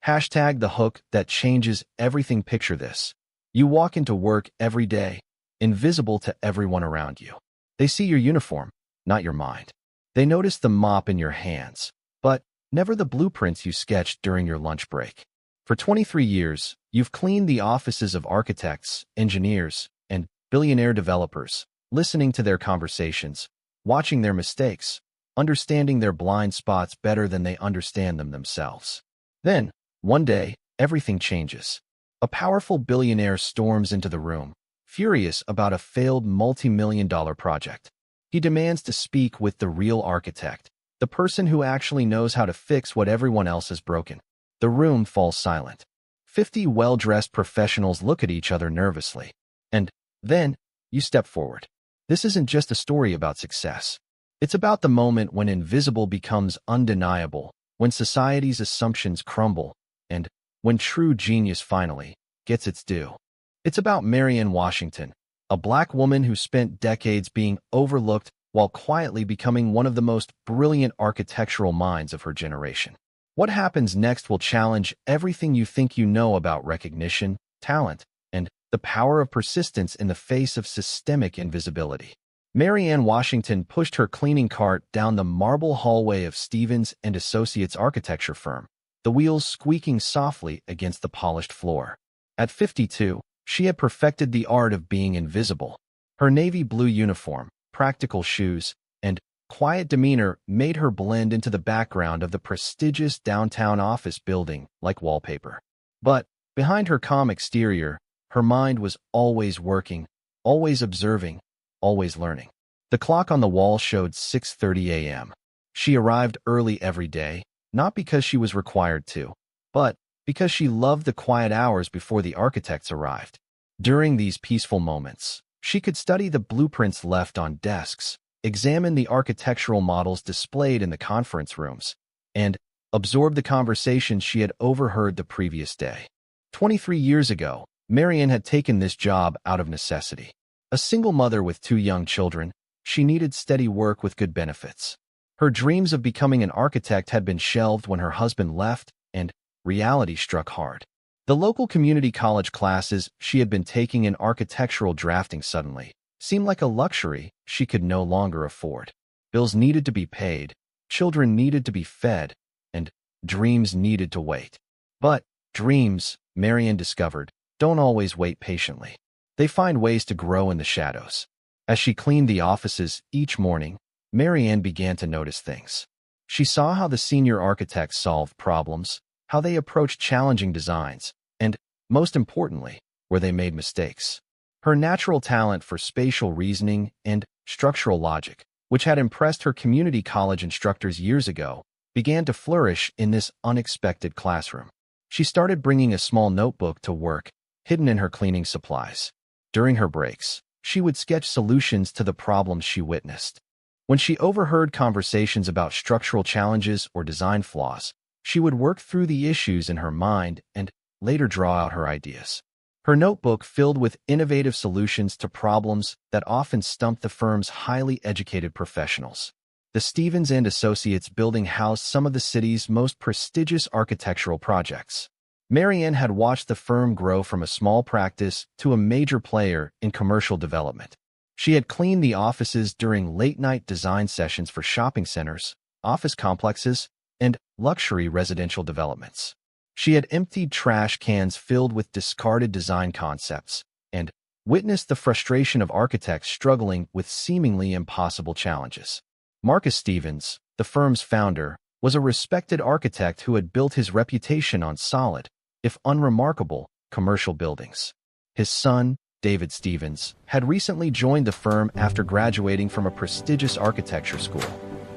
Hashtag the hook that changes everything. Picture this. You walk into work every day, invisible to everyone around you. They see your uniform, not your mind. They notice the mop in your hands, but never the blueprints you sketched during your lunch break. For 23 years, you've cleaned the offices of architects, engineers, and billionaire developers, listening to their conversations, watching their mistakes, understanding their blind spots better than they understand them themselves. Then, one day, everything changes. A powerful billionaire storms into the room, furious about a failed multi-million-dollar project. He demands to speak with the real architect, the person who actually knows how to fix what everyone else has broken. The room falls silent. 50 well-dressed professionals look at each other nervously. And then, you step forward. This isn't just a story about success. It's about the moment when invisible becomes undeniable, when society's assumptions crumble, and when true genius finally gets its due. It's about Marianne Washington, a black woman who spent decades being overlooked while quietly becoming one of the most brilliant architectural minds of her generation. What happens next will challenge everything you think you know about recognition, talent, and the power of persistence in the face of systemic invisibility. Marianne Washington pushed her cleaning cart down the marble hallway of Stevens & Associates architecture firm, the wheels squeaking softly against the polished floor. At 52, she had perfected the art of being invisible. Her navy blue uniform, practical shoes, and quiet demeanor made her blend into the background of the prestigious downtown office building like wallpaper. But behind her calm exterior, her mind was always working, always observing, always learning. The clock on the wall showed 6:30 a.m. She arrived early every day, not because she was required to, but because she loved the quiet hours before the architects arrived. During these peaceful moments, she could study the blueprints left on desks, examine the architectural models displayed in the conference rooms, and absorb the conversations she had overheard the previous day. 23 years ago, Marianne had taken this job out of necessity. A single mother with 2 young children, she needed steady work with good benefits. Her dreams of becoming an architect had been shelved when her husband left, and reality struck hard. The local community college classes she had been taking in architectural drafting suddenly seemed like a luxury she could no longer afford. Bills needed to be paid, children needed to be fed, and dreams needed to wait. But dreams, Marianne discovered, don't always wait patiently. They find ways to grow in the shadows. As she cleaned the offices each morning, Marianne began to notice things. She saw how the senior architects solved problems, how they approached challenging designs, and, most importantly, where they made mistakes. Her natural talent for spatial reasoning and structural logic, which had impressed her community college instructors years ago, began to flourish in this unexpected classroom. She started bringing a small notebook to work, hidden in her cleaning supplies. During her breaks, she would sketch solutions to the problems she witnessed. When she overheard conversations about structural challenges or design flaws, she would work through the issues in her mind and later draw out her ideas. Her notebook filled with innovative solutions to problems that often stumped the firm's highly educated professionals. The Stevens & Associates building housed some of the city's most prestigious architectural projects. Marianne had watched the firm grow from a small practice to a major player in commercial development. She had cleaned the offices during late-night design sessions for shopping centers, office complexes, and luxury residential developments. She had emptied trash cans filled with discarded design concepts and witnessed the frustration of architects struggling with seemingly impossible challenges. Marcus Stevens, the firm's founder, was a respected architect who had built his reputation on solid, if unremarkable, commercial buildings. His son, David Stevens, had recently joined the firm after graduating from a prestigious architecture school.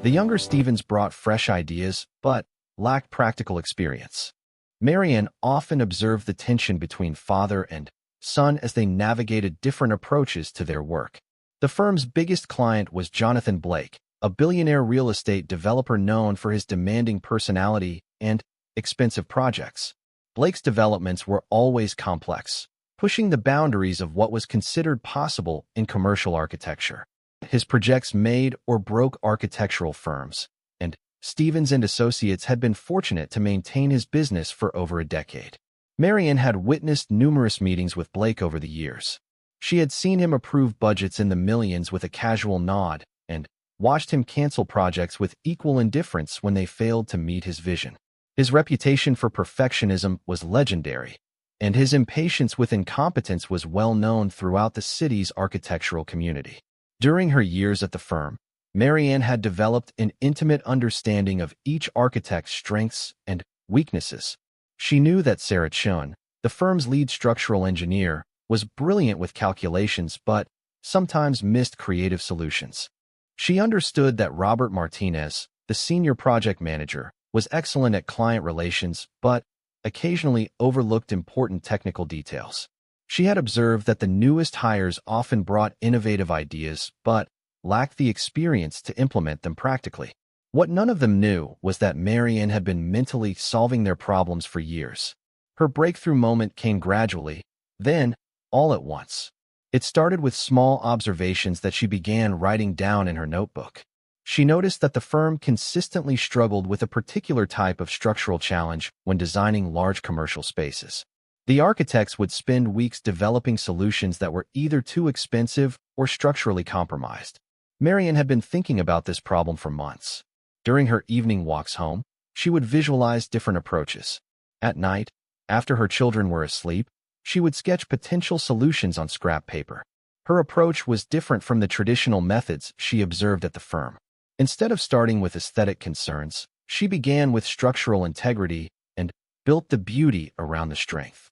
The younger Stevens brought fresh ideas, but lacked practical experience. Marianne often observed the tension between father and son as they navigated different approaches to their work. The firm's biggest client was Jonathan Blake, a billionaire real estate developer known for his demanding personality and expensive projects. Blake's developments were always complex, pushing the boundaries of what was considered possible in commercial architecture. His projects made or broke architectural firms, and Stevens and Associates had been fortunate to maintain his business for over a decade. Marian had witnessed numerous meetings with Blake over the years. She had seen him approve budgets in the millions with a casual nod and watched him cancel projects with equal indifference when they failed to meet his vision. His reputation for perfectionism was legendary, and his impatience with incompetence was well known throughout the city's architectural community. During her years at the firm, Marianne had developed an intimate understanding of each architect's strengths and weaknesses. She knew that Sarah Chun, the firm's lead structural engineer, was brilliant with calculations but sometimes missed creative solutions. She understood that Robert Martinez, the senior project manager, was excellent at client relations but occasionally overlooked important technical details. She had observed that the newest hires often brought innovative ideas but lacked the experience to implement them practically. What none of them knew was that Marianne had been mentally solving their problems for years. Her breakthrough moment came gradually, then all at once. It started with small observations that she began writing down in her notebook. She noticed that the firm consistently struggled with a particular type of structural challenge when designing large commercial spaces. The architects would spend weeks developing solutions that were either too expensive or structurally compromised. Marianne had been thinking about this problem for months. During her evening walks home, she would visualize different approaches. At night, after her children were asleep, she would sketch potential solutions on scrap paper. Her approach was different from the traditional methods she observed at the firm. Instead of starting with aesthetic concerns, she began with structural integrity and built the beauty around the strength.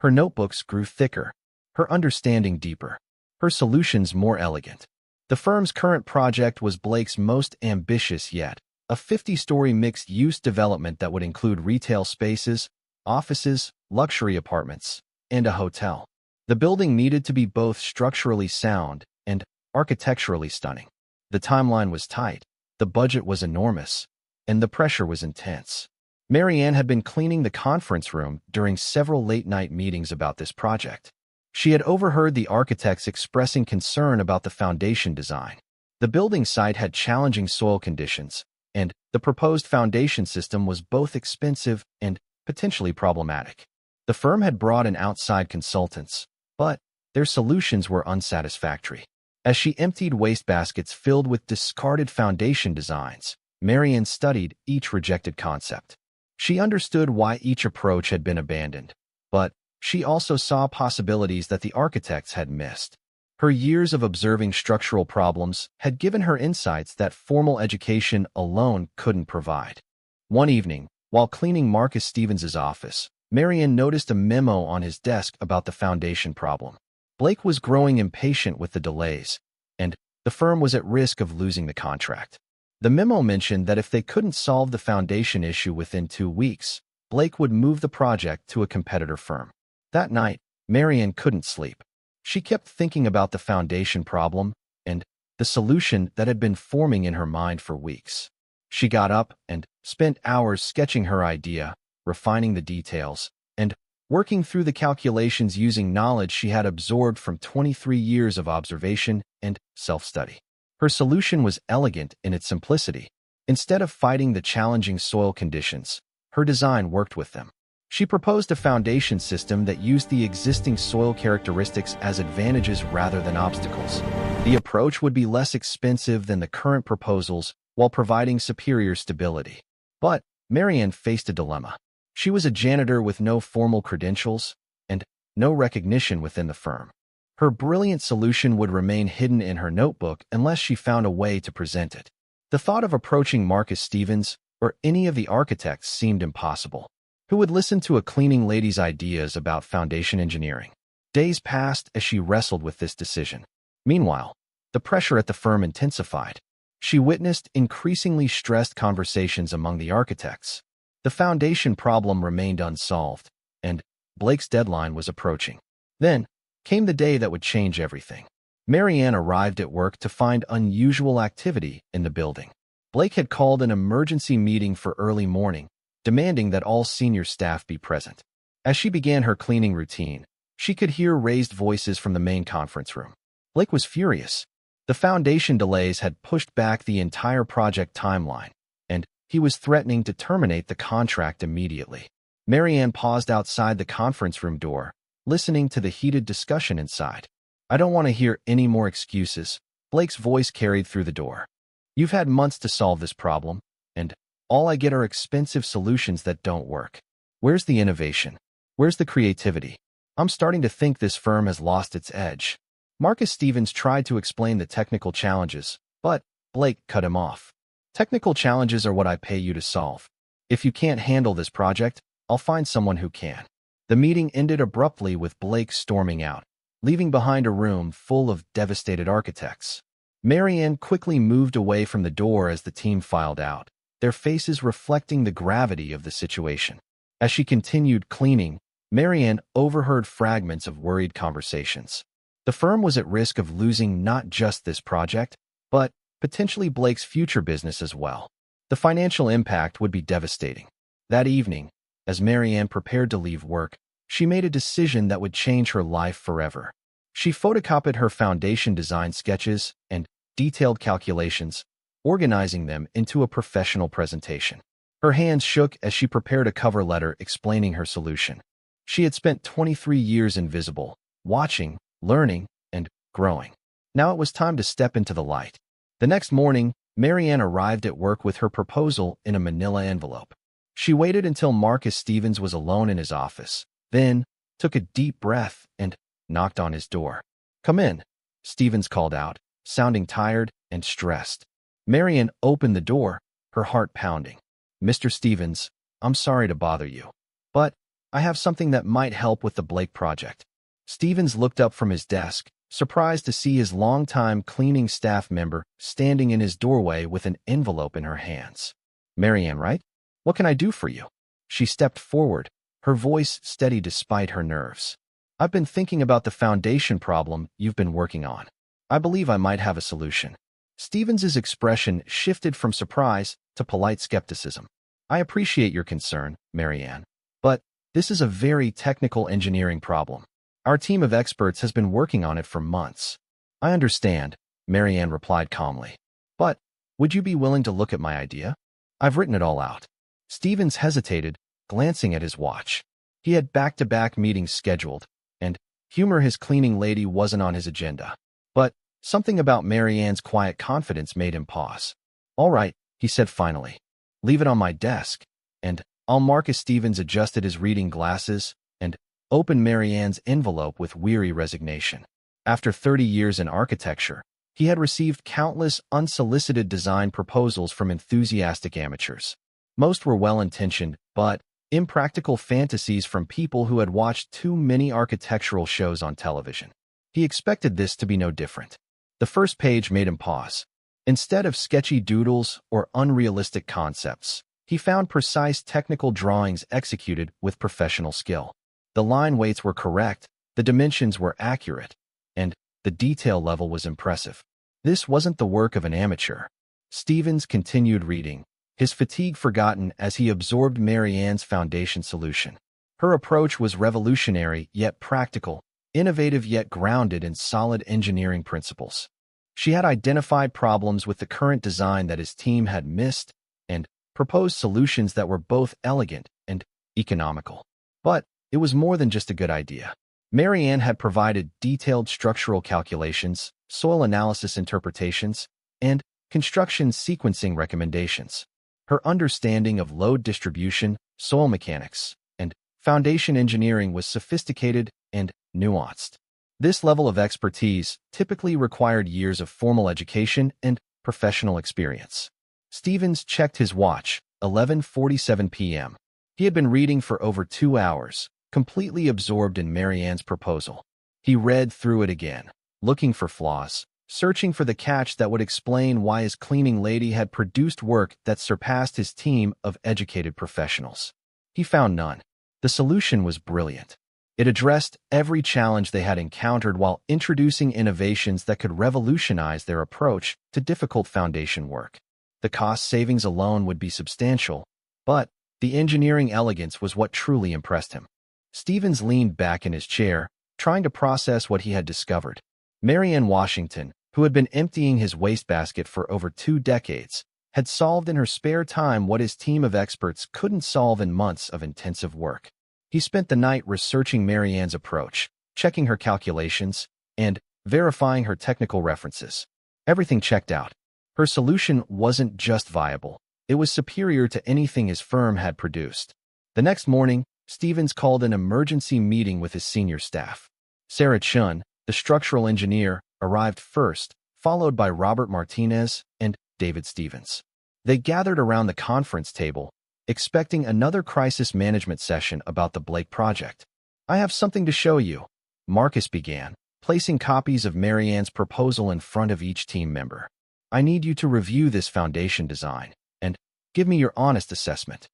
Her notebooks grew thicker, her understanding deeper, her solutions more elegant. The firm's current project was Blake's most ambitious yet, a 50-story mixed-use development that would include retail spaces, offices, luxury apartments, and a hotel. The building needed to be both structurally sound and architecturally stunning. The timeline was tight, the budget was enormous, and the pressure was intense. Marianne had been cleaning the conference room during several late-night meetings about this project. She had overheard the architects expressing concern about the foundation design. The building site had challenging soil conditions, and the proposed foundation system was both expensive and potentially problematic. The firm had brought in outside consultants, but their solutions were unsatisfactory. As she emptied wastebaskets filled with discarded foundation designs, Marianne studied each rejected concept. She understood why each approach had been abandoned, but she also saw possibilities that the architects had missed. Her years of observing structural problems had given her insights that formal education alone couldn't provide. One evening, while cleaning Marcus Stevens's office, Marianne noticed a memo on his desk about the foundation problem. Blake was growing impatient with the delays, and the firm was at risk of losing the contract. The memo mentioned that if they couldn't solve the foundation issue within 2 weeks, Blake would move the project to a competitor firm. That night, Marianne couldn't sleep. She kept thinking about the foundation problem and the solution that had been forming in her mind for weeks. She got up and spent hours sketching her idea, refining the details, and working through the calculations using knowledge she had absorbed from 23 years of observation and self-study. Her solution was elegant in its simplicity. Instead of fighting the challenging soil conditions, her design worked with them. She proposed a foundation system that used the existing soil characteristics as advantages rather than obstacles. The approach would be less expensive than the current proposals while providing superior stability. But Marianne faced a dilemma. She was a janitor with no formal credentials and no recognition within the firm. Her brilliant solution would remain hidden in her notebook unless she found a way to present it. The thought of approaching Marcus Stevens or any of the architects seemed impossible. Who would listen to a cleaning lady's ideas about foundation engineering? Days passed as she wrestled with this decision. Meanwhile, the pressure at the firm intensified. She witnessed increasingly stressed conversations among the architects. The foundation problem remained unsolved, and Blake's deadline was approaching. Then came the day that would change everything. Marianne arrived at work to find unusual activity in the building. Blake had called an emergency meeting for early morning, demanding that all senior staff be present. As she began her cleaning routine, she could hear raised voices from the main conference room. Blake was furious. The foundation delays had pushed back the entire project timeline, and he was threatening to terminate the contract immediately. Marianne paused outside the conference room door, listening to the heated discussion inside. "I don't want to hear any more excuses," Blake's voice carried through the door. "You've had months to solve this problem, and all I get are expensive solutions that don't work. Where's the innovation? Where's the creativity? I'm starting to think this firm has lost its edge." Marcus Stevens tried to explain the technical challenges, but Blake cut him off. "Technical challenges are what I pay you to solve. If you can't handle this project, I'll find someone who can." The meeting ended abruptly with Blake storming out, leaving behind a room full of devastated architects. Marianne quickly moved away from the door as the team filed out, their faces reflecting the gravity of the situation. As she continued cleaning, Marianne overheard fragments of worried conversations. The firm was at risk of losing not just this project, but potentially Blake's future business as well. The financial impact would be devastating. That evening, as Marianne prepared to leave work, she made a decision that would change her life forever. She photocopied her foundation design sketches and detailed calculations, organizing them into a professional presentation. Her hands shook as she prepared a cover letter explaining her solution. She had spent 23 years invisible, watching, learning, and growing. Now it was time to step into the light. The next morning, Marianne arrived at work with her proposal in a manila envelope. She waited until Marcus Stevens was alone in his office, then took a deep breath and knocked on his door. "Come in," Stevens called out, sounding tired and stressed. Marianne opened the door, her heart pounding. "Mr. Stevens, I'm sorry to bother you, but I have something that might help with the Blake project." Stevens looked up from his desk, surprised to see his longtime cleaning staff member standing in his doorway with an envelope in her hands. "Marianne, right? What can I do for you?" She stepped forward, her voice steady despite her nerves. "I've been thinking about the foundation problem you've been working on. I believe I might have a solution." Stevens's expression shifted from surprise to polite skepticism. "I appreciate your concern, Marianne, but this is a very technical engineering problem. Our team of experts has been working on it for months." "I understand," Marianne replied calmly. "But would you be willing to look at my idea? I've written it all out." Stevens hesitated, glancing at his watch. He had back-to-back meetings scheduled, and humor his cleaning lady wasn't on his agenda. But something about Marianne's quiet confidence made him pause. "All right," he said finally. "Leave it on my desk." And Marcus Stevens adjusted his reading glasses and opened Marianne's envelope with weary resignation. After 30 years in architecture, he had received countless unsolicited design proposals from enthusiastic amateurs. Most were well-intentioned, but impractical fantasies from people who had watched too many architectural shows on television. He expected this to be no different. The first page made him pause. Instead of sketchy doodles or unrealistic concepts, he found precise technical drawings executed with professional skill. The line weights were correct, the dimensions were accurate, and the detail level was impressive. This wasn't the work of an amateur. Stevens continued reading, his fatigue forgotten as he absorbed Marianne's foundation solution. Her approach was revolutionary yet practical, innovative yet grounded in solid engineering principles. She had identified problems with the current design that his team had missed and proposed solutions that were both elegant and economical. But it was more than just a good idea. Marianne had provided detailed structural calculations, soil analysis interpretations, and construction sequencing recommendations. Her understanding of load distribution, soil mechanics, and foundation engineering was sophisticated and nuanced. This level of expertise typically required years of formal education and professional experience. Stevens checked his watch, 11:47 p.m. He had been reading for over 2 hours, completely absorbed in Marianne's proposal. He read through it again, looking for flaws, searching for the catch that would explain why his cleaning lady had produced work that surpassed his team of educated professionals. He found none. The solution was brilliant. It addressed every challenge they had encountered while introducing innovations that could revolutionize their approach to difficult foundation work. The cost savings alone would be substantial, but the engineering elegance was what truly impressed him. Stevens leaned back in his chair, trying to process what he had discovered. Marianne Washington, who had been emptying his wastebasket for over 2 decades, had solved in her spare time what his team of experts couldn't solve in months of intensive work. He spent the night researching Marianne's approach, checking her calculations, and verifying her technical references. Everything checked out. Her solution wasn't just viable. It was superior to anything his firm had produced. The next morning, Stevens called an emergency meeting with his senior staff. Sarah Chun, the structural engineer, arrived first, followed by Robert Martinez and David Stevens. They gathered around the conference table, expecting another crisis management session about the Blake project. "I have something to show you," Marcus began, placing copies of Marianne's proposal in front of each team member. "I need you to review this foundation design and give me your honest assessment."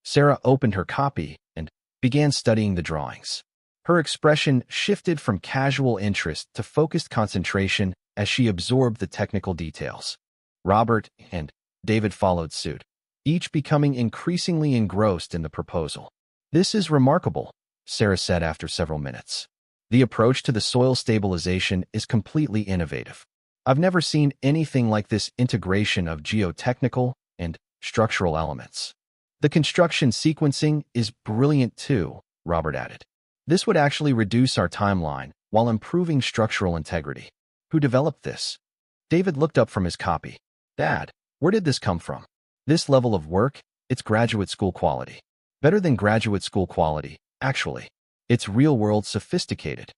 Sarah opened her copy and began studying the drawings. Her expression shifted from casual interest to focused concentration as she absorbed the technical details. Robert and David followed suit, each becoming increasingly engrossed in the proposal. "This is remarkable," Sarah said after several minutes. "The approach to the soil stabilization is completely innovative. I've never seen anything like this integration of geotechnical and structural elements. The construction sequencing is brilliant too," Robert added. "This would actually reduce our timeline while improving structural integrity." "Who developed this?" David looked up from his copy. "Dad, where did this come from?" "This level of work, it's graduate school quality. Better than graduate school quality, actually. It's real-world sophisticated."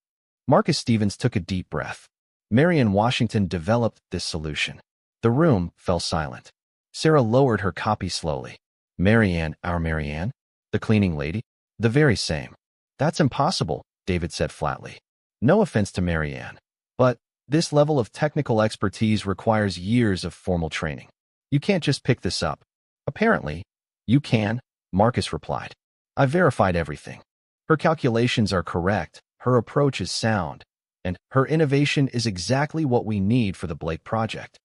Marcus Stevens took a deep breath. Marianne Washington developed this solution. The room fell silent. Sarah lowered her copy slowly. "Marianne, our Marianne? The cleaning lady?" "The very same." "That's impossible," David said flatly. "No offense to Marianne, but this level of technical expertise requires years of formal training. You can't just pick this up." "Apparently, you can," Marcus replied. "I verified everything. Her calculations are correct, her approach is sound, and her innovation is exactly what we need for the Blake project."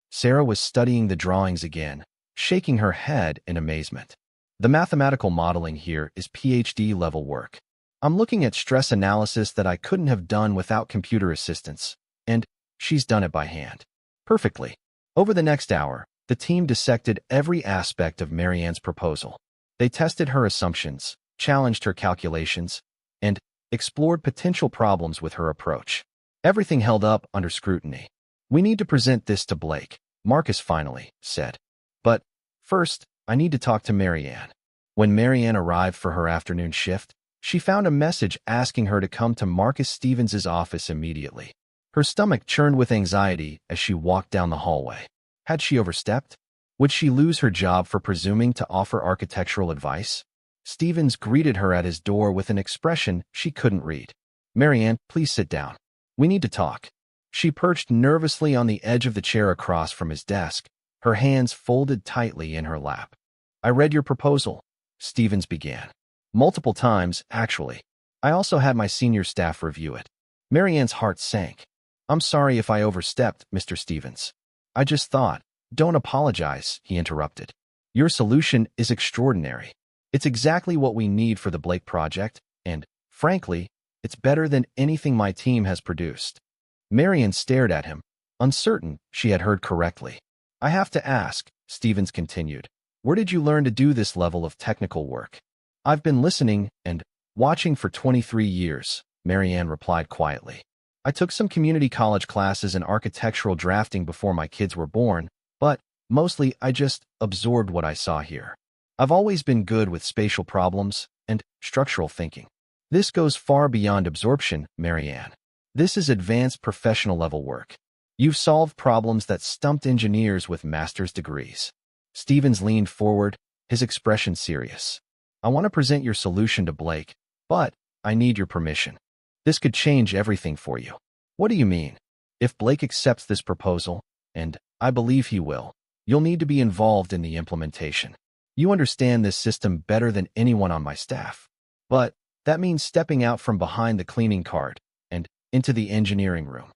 Sarah was studying the drawings again, shaking her head in amazement. "The mathematical modeling here is PhD-level work. I'm looking at stress analysis that I couldn't have done without computer assistance, and she's done it by hand. Perfectly." Over the next hour, the team dissected every aspect of Marianne's proposal. They tested her assumptions, challenged her calculations, and explored potential problems with her approach. Everything held up under scrutiny. "We need to present this to Blake," Marcus finally said. "But first, I need to talk to Marianne." When Marianne arrived for her afternoon shift, she found a message asking her to come to Marcus Stevens' office immediately. Her stomach churned with anxiety as she walked down the hallway. Had she overstepped? Would she lose her job for presuming to offer architectural advice? Stevens greeted her at his door with an expression she couldn't read. "Marianne, please sit down. We need to talk." She perched nervously on the edge of the chair across from his desk, her hands folded tightly in her lap. "I read your proposal," Stevens began. "Multiple times, actually. I also had my senior staff review it." Marianne's heart sank. "I'm sorry if I overstepped, Mr. Stevens. I just thought—" "Don't apologize," he interrupted. "Your solution is extraordinary. It's exactly what we need for the Blake project, and, frankly, it's better than anything my team has produced." Marianne stared at him, uncertain she had heard correctly. "I have to ask," Stevens continued, "where did you learn to do this level of technical work?" "I've been listening and watching for 23 years, Marianne replied quietly. "I took some community college classes in architectural drafting before my kids were born, but mostly I just absorbed what I saw here. I've always been good with spatial problems and structural thinking." "This goes far beyond absorption, Marianne. This is advanced professional-level work. You've solved problems that stumped engineers with master's degrees." Stevens leaned forward, his expression serious. "I want to present your solution to Blake, but I need your permission. This could change everything for you." "What do you mean?" "If Blake accepts this proposal, and I believe he will, you'll need to be involved in the implementation. You understand this system better than anyone on my staff. But that means stepping out from behind the cleaning cart and into the engineering room."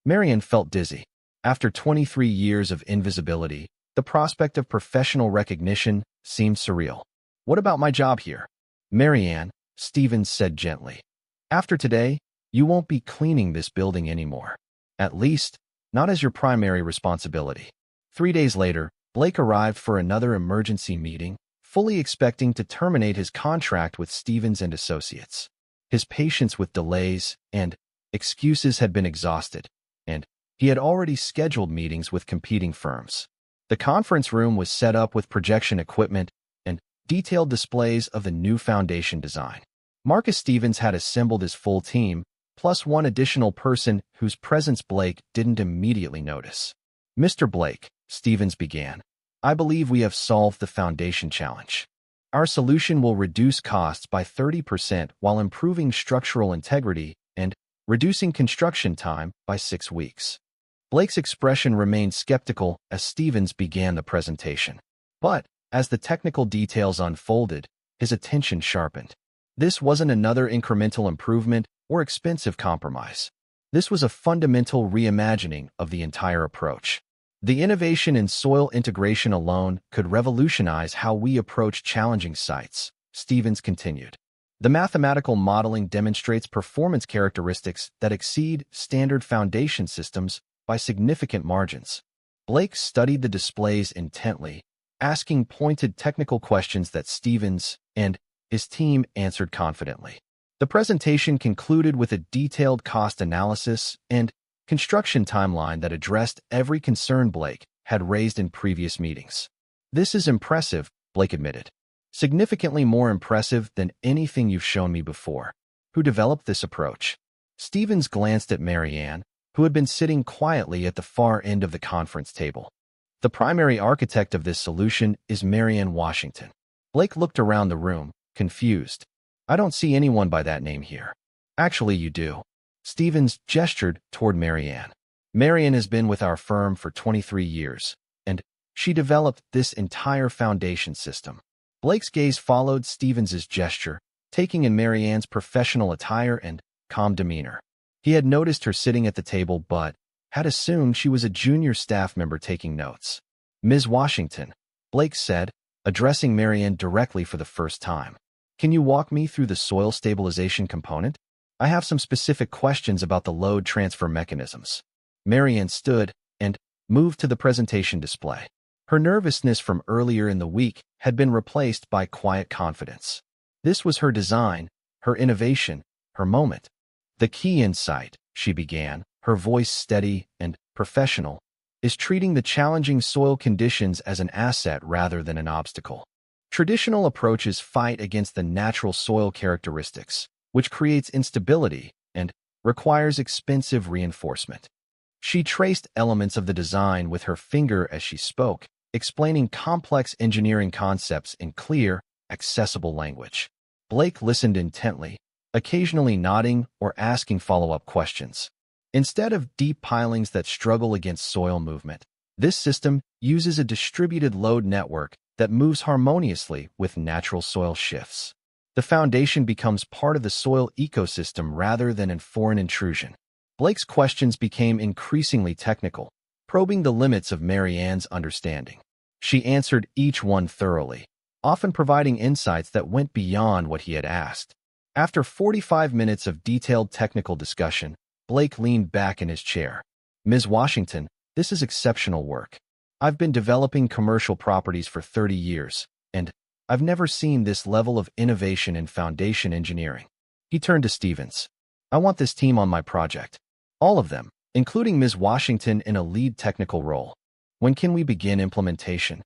Marianne felt dizzy. After 23 years of invisibility, the prospect of professional recognition seemed surreal. "What about my job here?" "Marianne," Stevens said gently, "after today, you won't be cleaning this building anymore. At least, not as your primary responsibility." 3 days later, Blake arrived for another emergency meeting, fully expecting to terminate his contract with Stevens and Associates. His patience with delays and excuses had been exhausted, and he had already scheduled meetings with competing firms. The conference room was set up with projection equipment and detailed displays of the new foundation design. Marcus Stevens had assembled his full team, plus one additional person whose presence Blake didn't immediately notice. "Mr. Blake," Stevens began, "I believe we have solved the foundation challenge. Our solution will reduce costs by 30% while improving structural integrity and reducing construction time by 6 weeks." Blake's expression remained skeptical as Stevens began the presentation. But as the technical details unfolded, his attention sharpened. This wasn't another incremental improvement or expensive compromise. This was a fundamental reimagining of the entire approach. The innovation in soil integration alone could revolutionize how we approach challenging sites, Stevens continued. The mathematical modeling demonstrates performance characteristics that exceed standard foundation systems by significant margins. Blake studied the displays intently, asking pointed technical questions that Stevens and his team answered confidently. The presentation concluded with a detailed cost analysis and construction timeline that addressed every concern Blake had raised in previous meetings. "This is impressive," Blake admitted. "Significantly more impressive than anything you've shown me before. Who developed this approach?" Stevens glanced at Marianne, who had been sitting quietly at the far end of the conference table. "The primary architect of this solution is Marianne Washington." Blake looked around the room, confused. "I don't see anyone by that name here." "Actually, you do." Stevens gestured toward Marianne. "Marianne has been with our firm for 23 years, and she developed this entire foundation system." Blake's gaze followed Stevens's gesture, taking in Marianne's professional attire and calm demeanor. He had noticed her sitting at the table but had assumed she was a junior staff member taking notes. "Ms. Washington," Blake said, addressing Marianne directly for the first time. "Can you walk me through the soil stabilization component? I have some specific questions about the load transfer mechanisms." Marianne stood and moved to the presentation display. Her nervousness from earlier in the week had been replaced by quiet confidence. This was her design, her innovation, her moment. "The key insight," she began, her voice steady and professional, "is treating the challenging soil conditions as an asset rather than an obstacle. Traditional approaches fight against the natural soil characteristics, which creates instability and requires expensive reinforcement." She traced elements of the design with her finger as she spoke, explaining complex engineering concepts in clear, accessible language. Blake listened intently, occasionally nodding or asking follow-up questions. Instead of deep pilings that struggle against soil movement, this system uses a distributed load network that moves harmoniously with natural soil shifts. The foundation becomes part of the soil ecosystem rather than a foreign intrusion. Blake's questions became increasingly technical, probing the limits of Marianne's understanding. She answered each one thoroughly, often providing insights that went beyond what he had asked. After 45 minutes of detailed technical discussion, Blake leaned back in his chair. "Ms. Washington, this is exceptional work. I've been developing commercial properties for 30 years, and I've never seen this level of innovation in foundation engineering." He turned to Stevens. "I want this team on my project. All of them, including Ms. Washington in a lead technical role. When can we begin implementation?"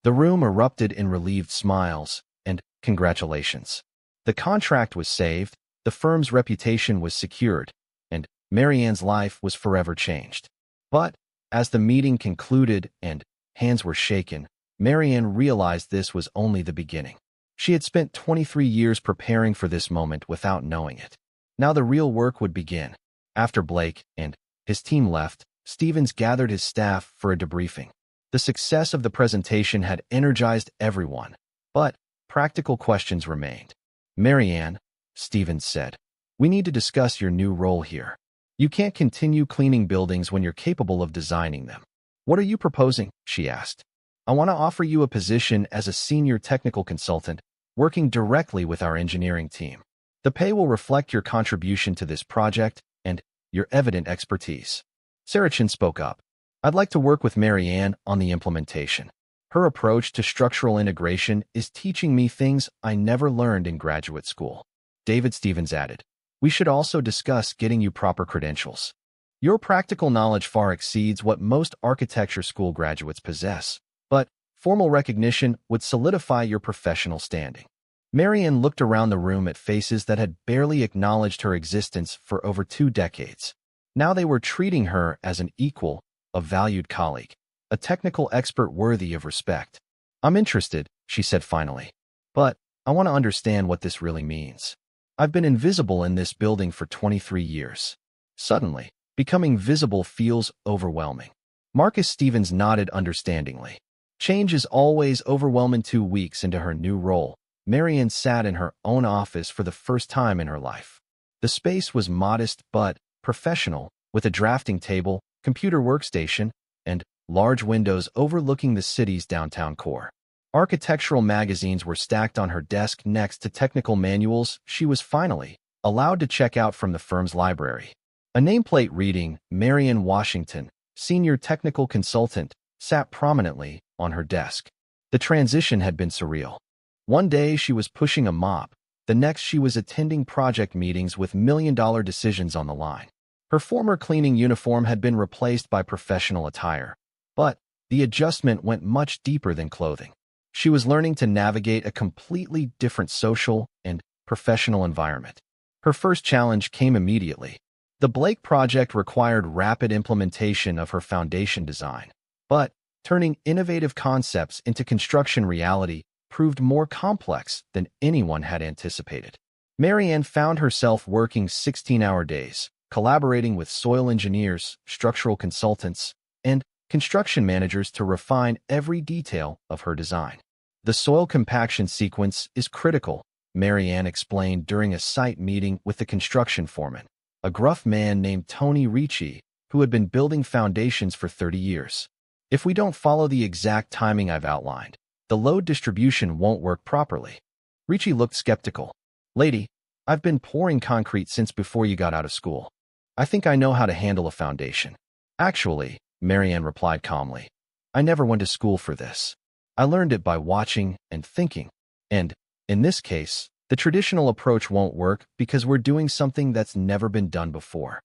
The room erupted in relieved smiles and congratulations. The contract was saved, the firm's reputation was secured, and Marianne's life was forever changed. But as the meeting concluded and hands were shaken, Marianne realized this was only the beginning. She had spent 23 years preparing for this moment without knowing it. Now the real work would begin. After Blake and his team left, Stevens gathered his staff for a debriefing. The success of the presentation had energized everyone, but practical questions remained. "Marianne," Stevens said, "we need to discuss your new role here. You can't continue cleaning buildings when you're capable of designing them." "What are you proposing?" she asked. "I want to offer you a position as a senior technical consultant, working directly with our engineering team. The pay will reflect your contribution to this project and your evident expertise." Sarachin spoke up. "I'd like to work with Marianne on the implementation. Her approach to structural integration is teaching me things I never learned in graduate school. David Stevens added, "We should also discuss getting you proper credentials. Your practical knowledge far exceeds what most architecture school graduates possess, but formal recognition would solidify your professional standing." Marianne looked around the room at faces that had barely acknowledged her existence for over 2 decades. Now they were treating her as an equal, a valued colleague, a technical expert worthy of respect. "I'm interested," she said finally, "but I want to understand what this really means. I've been invisible in this building for 23 years. Suddenly, becoming visible feels overwhelming." Marcus Stevens nodded understandingly. Change is always overwhelming. 2 weeks into her new role, Marianne sat in her own office for the first time in her life. The space was modest but professional, with a drafting table, computer workstation, and large windows overlooking the city's downtown core. Architectural magazines were stacked on her desk next to technical manuals she was finally allowed to check out from the firm's library. A nameplate reading, "Marianne Washington, Senior Technical Consultant," sat prominently on her desk. The transition had been surreal. One day she was pushing a mop, the next she was attending project meetings with million-dollar decisions on the line. Her former cleaning uniform had been replaced by professional attire, but the adjustment went much deeper than clothing. She was learning to navigate a completely different social and professional environment. Her first challenge came immediately. The Blake project required rapid implementation of her foundation design, but turning innovative concepts into construction reality proved more complex than anyone had anticipated. Marianne found herself working 16-hour days, collaborating with soil engineers, structural consultants, and construction managers to refine every detail of her design. "The soil compaction sequence is critical," Marianne explained during a site meeting with the construction foreman, a gruff man named Tony Ricci, who had been building foundations for 30 years. "If we don't follow the exact timing I've outlined, the load distribution won't work properly." Ricci looked skeptical. "Lady, I've been pouring concrete since before you got out of school. I think I know how to handle a foundation." "Actually," Marianne replied calmly, "I never went to school for this. I learned it by watching and thinking. And, in this case, the traditional approach won't work because we're doing something that's never been done before."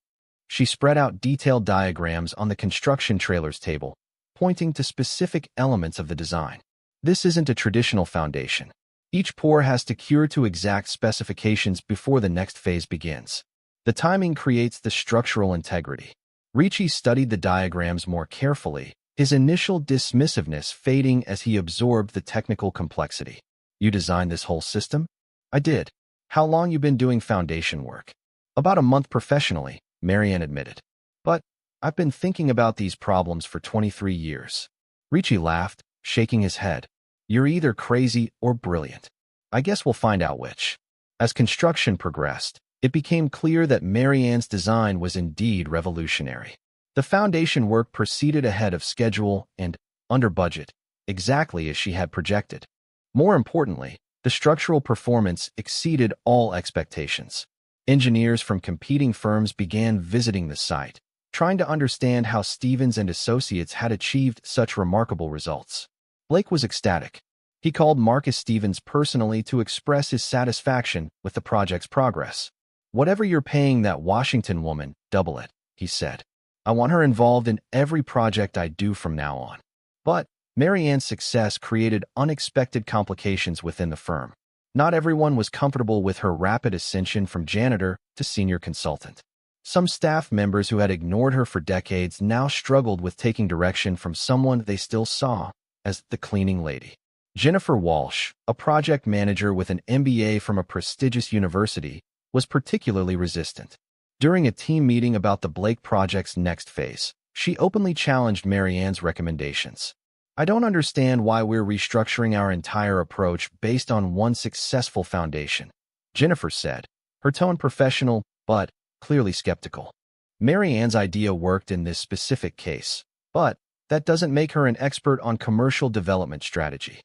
She spread out detailed diagrams on the construction trailers table, pointing to specific elements of the design. "This isn't a traditional foundation. Each pour has to cure to exact specifications before the next phase begins. The timing creates the structural integrity." Ricci studied the diagrams more carefully, his initial dismissiveness fading as he absorbed the technical complexity. "You designed this whole system?" "I did." "How long you been doing foundation work?" "About a month professionally," Marianne admitted. "But I've been thinking about these problems for 23 years. Ricci laughed, shaking his head. "You're either crazy or brilliant. I guess we'll find out which." As construction progressed, it became clear that Marianne's design was indeed revolutionary. The foundation work proceeded ahead of schedule and under budget, exactly as she had projected. More importantly, the structural performance exceeded all expectations. Engineers from competing firms began visiting the site, trying to understand how Stevens and Associates had achieved such remarkable results. Blake was ecstatic. He called Marcus Stevens personally to express his satisfaction with the project's progress. "Whatever you're paying that Washington woman, double it," he said. "I want her involved in every project I do from now on." But Marianne's success created unexpected complications within the firm. Not everyone was comfortable with her rapid ascension from janitor to senior consultant. Some staff members who had ignored her for decades now struggled with taking direction from someone they still saw as the cleaning lady. Jennifer Walsh, a project manager with an MBA from a prestigious university, was particularly resistant. During a team meeting about the Blake project's next phase, she openly challenged Marianne's recommendations. "I don't understand why we're restructuring our entire approach based on one successful foundation," Jennifer said, her tone professional but clearly skeptical. Marianne's idea worked in this specific case, but that doesn't make her an expert on commercial development strategy.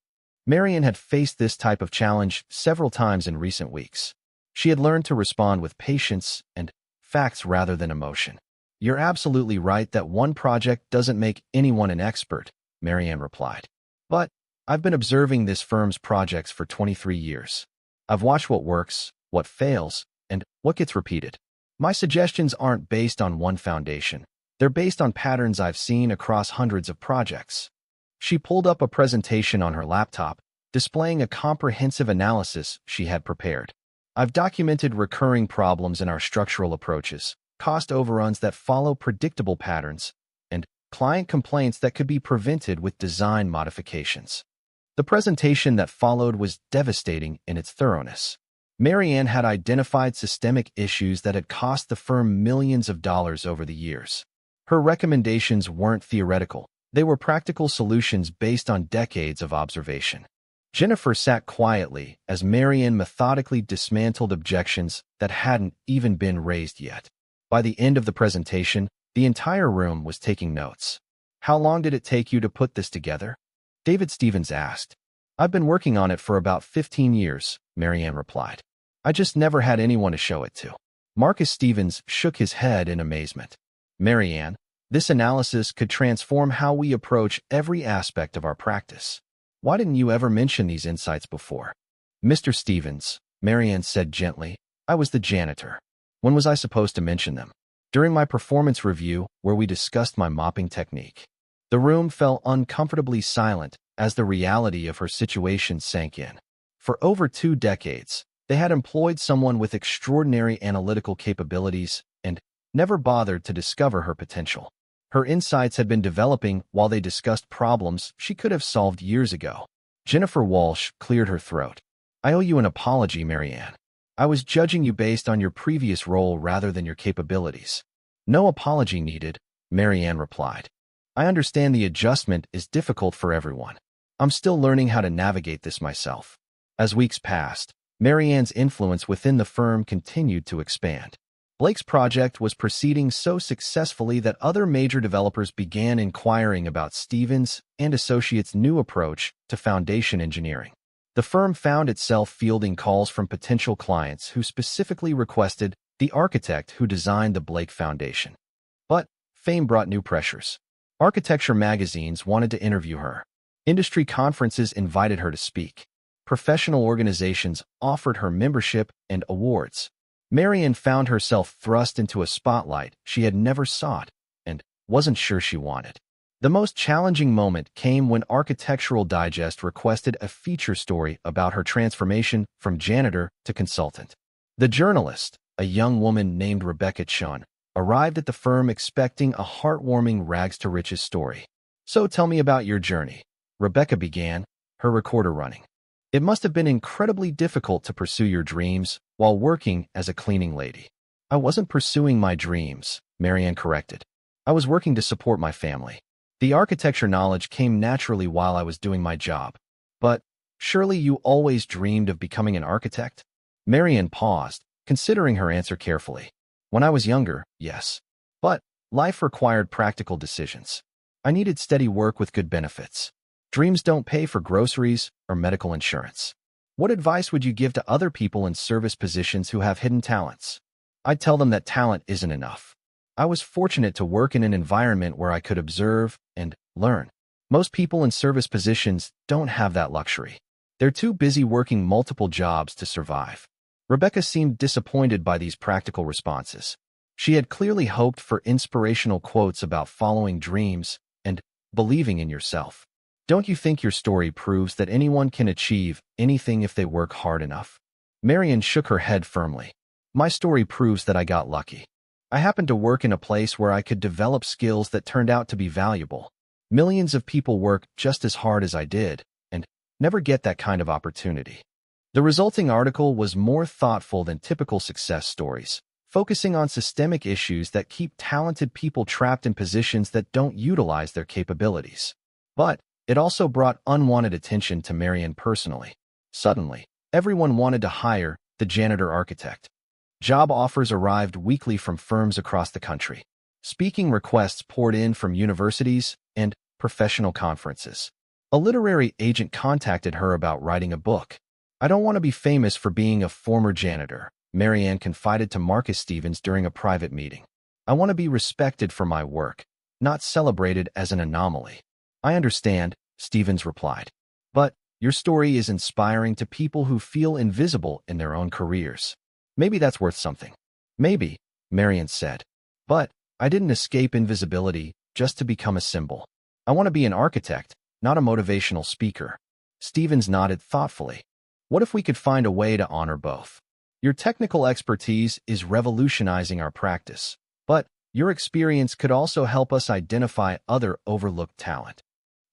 Marianne had faced this type of challenge several times in recent weeks. She had learned to respond with patience and facts rather than emotion. "You're absolutely right that one project doesn't make anyone an expert," Marianne replied. But I've been observing this firm's projects for 23 years. I've watched what works, what fails, and what gets repeated. My suggestions aren't based on one foundation. They're based on patterns I've seen across hundreds of projects. She pulled up a presentation on her laptop, displaying a comprehensive analysis she had prepared. I've documented recurring problems in our structural approaches, cost overruns that follow predictable patterns, and client complaints that could be prevented with design modifications. The presentation that followed was devastating in its thoroughness. Marianne had identified systemic issues that had cost the firm millions of dollars over the years. Her recommendations weren't theoretical. They were practical solutions based on decades of observation. Jennifer sat quietly as Marianne methodically dismantled objections that hadn't even been raised yet. By the end of the presentation, the entire room was taking notes. "How long did it take you to put this together?" David Stevens asked. "I've been working on it for about 15 years, Marianne replied. "I just never had anyone to show it to." Marcus Stevens shook his head in amazement. "Marianne, this analysis could transform how we approach every aspect of our practice. Why didn't you ever mention these insights before?" "Mr. Stevens," Marianne said gently, "I was the janitor. When was I supposed to mention them?" "During my performance review, where we discussed my mopping technique." The room fell uncomfortably silent as the reality of her situation sank in. For over 2 decades, they had employed someone with extraordinary analytical capabilities and never bothered to discover her potential. Her insights had been developing while they discussed problems she could have solved years ago. Jennifer Walsh cleared her throat. "I owe you an apology, Marianne. I was judging you based on your previous role rather than your capabilities." "No apology needed," Marianne replied. "I understand the adjustment is difficult for everyone. I'm still learning how to navigate this myself." As weeks passed, Marianne's influence within the firm continued to expand. Blake's project was proceeding so successfully that other major developers began inquiring about Stevens and Associates' new approach to foundation engineering. The firm found itself fielding calls from potential clients who specifically requested the architect who designed the Blake Foundation. But fame brought new pressures. Architecture magazines wanted to interview her. Industry conferences invited her to speak. Professional organizations offered her membership and awards. Marianne found herself thrust into a spotlight she had never sought and wasn't sure she wanted. The most challenging moment came when Architectural Digest requested a feature story about her transformation from janitor to consultant. The journalist, a young woman named Rebecca Chun, arrived at the firm expecting a heartwarming rags-to-riches story. "So tell me about your journey," Rebecca began, her recorder running. "It must have been incredibly difficult to pursue your dreams while working as a cleaning lady." "I wasn't pursuing my dreams," Marianne corrected. "I was working to support my family. The architecture knowledge came naturally while I was doing my job." "But surely you always dreamed of becoming an architect?" Marianne paused, considering her answer carefully. "When I was younger, yes. But life required practical decisions. I needed steady work with good benefits. Dreams don't pay for groceries or medical insurance." "What advice would you give to other people in service positions who have hidden talents?" "I'd tell them that talent isn't enough. I was fortunate to work in an environment where I could observe and learn. Most people in service positions don't have that luxury. They're too busy working multiple jobs to survive." Rebecca seemed disappointed by these practical responses. She had clearly hoped for inspirational quotes about following dreams and believing in yourself. "Don't you think your story proves that anyone can achieve anything if they work hard enough?" Marianne shook her head firmly. "My story proves that I got lucky. I happened to work in a place where I could develop skills that turned out to be valuable. Millions of people work just as hard as I did and never get that kind of opportunity." The resulting article was more thoughtful than typical success stories, focusing on systemic issues that keep talented people trapped in positions that don't utilize their capabilities. But it also brought unwanted attention to Marianne personally. Suddenly, everyone wanted to hire the janitor architect. Job offers arrived weekly from firms across the country. Speaking requests poured in from universities and professional conferences. A literary agent contacted her about writing a book. "I don't want to be famous for being a former janitor," Marianne confided to Marcus Stevens during a private meeting. "I want to be respected for my work, not celebrated as an anomaly." "I understand," Stevens replied. But your story is inspiring to people who feel invisible in their own careers. Maybe that's worth something. Maybe, Marian said. But I didn't escape invisibility just to become a symbol. I want to be an architect, not a motivational speaker. Stevens nodded thoughtfully. What if we could find a way to honor both? Your technical expertise is revolutionizing our practice, but your experience could also help us identify other overlooked talent.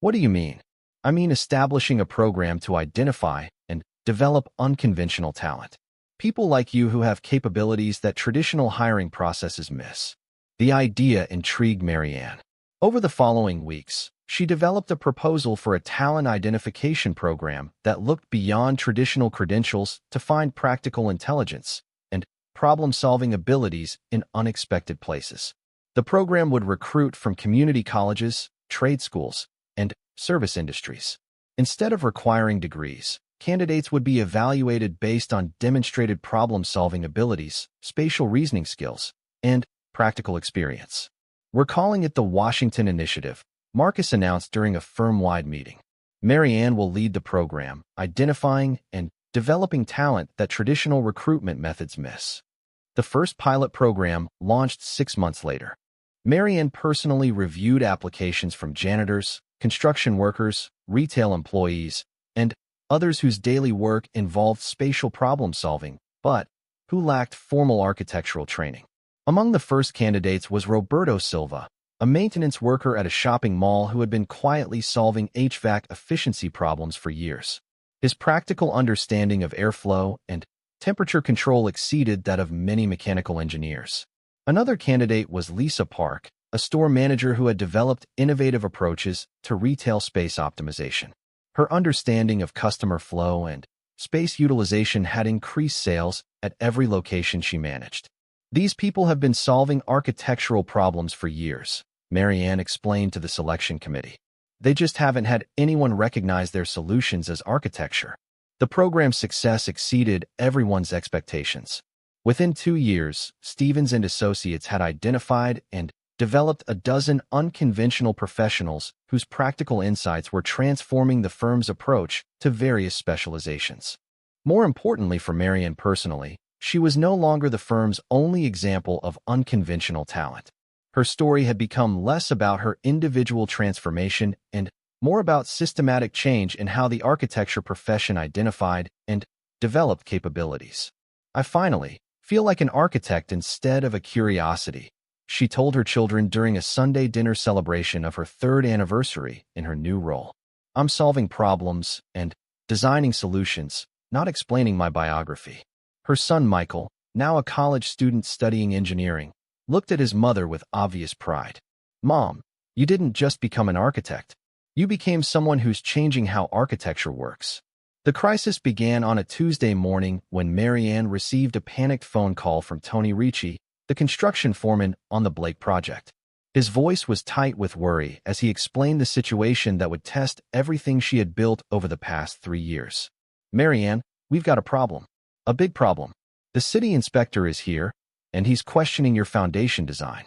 What do you mean? I mean establishing a program to identify and develop unconventional talent. People like you who have capabilities that traditional hiring processes miss. The idea intrigued Marianne. Over the following weeks, she developed a proposal for a talent identification program that looked beyond traditional credentials to find practical intelligence and problem-solving abilities in unexpected places. The program would recruit from community colleges, trade schools, and service industries. Instead of requiring degrees, candidates would be evaluated based on demonstrated problem-solving abilities, spatial reasoning skills, and practical experience. We're calling it the Washington Initiative, Marcus announced during a firm-wide meeting. Marianne will lead the program, identifying and developing talent that traditional recruitment methods miss. The first pilot program launched 6 months later. Marianne personally reviewed applications from janitors, construction workers, retail employees, and others whose daily work involved spatial problem-solving, but who lacked formal architectural training. Among the first candidates was Roberto Silva, a maintenance worker at a shopping mall who had been quietly solving HVAC efficiency problems for years. His practical understanding of airflow and temperature control exceeded that of many mechanical engineers. Another candidate was Lisa Park, a store manager who had developed innovative approaches to retail space optimization. Her understanding of customer flow and space utilization had increased sales at every location she managed. These people have been solving architectural problems for years, Marianne explained to the selection committee. They just haven't had anyone recognize their solutions as architecture. The program's success exceeded everyone's expectations. Within 2 years, Stevens and Associates had identified and developed a dozen unconventional professionals whose practical insights were transforming the firm's approach to various specializations. More importantly for Marianne personally, she was no longer the firm's only example of unconventional talent. Her story had become less about her individual transformation and more about systematic change in how the architecture profession identified and developed capabilities. I finally feel like an architect instead of a curiosity, she told her children during a Sunday dinner celebration of her 3rd anniversary in her new role. I'm solving problems and designing solutions, not explaining my biography. Her son Michael, now a college student studying engineering, looked at his mother with obvious pride. Mom, you didn't just become an architect. You became someone who's changing how architecture works. The crisis began on a Tuesday morning when Marianne received a panicked phone call from Tony Ricci, the construction foreman on the Blake project. His voice was tight with worry as he explained the situation that would test everything she had built over the past 3 years. Marianne, we've got a problem. A big problem. The city inspector is here, and he's questioning your foundation design.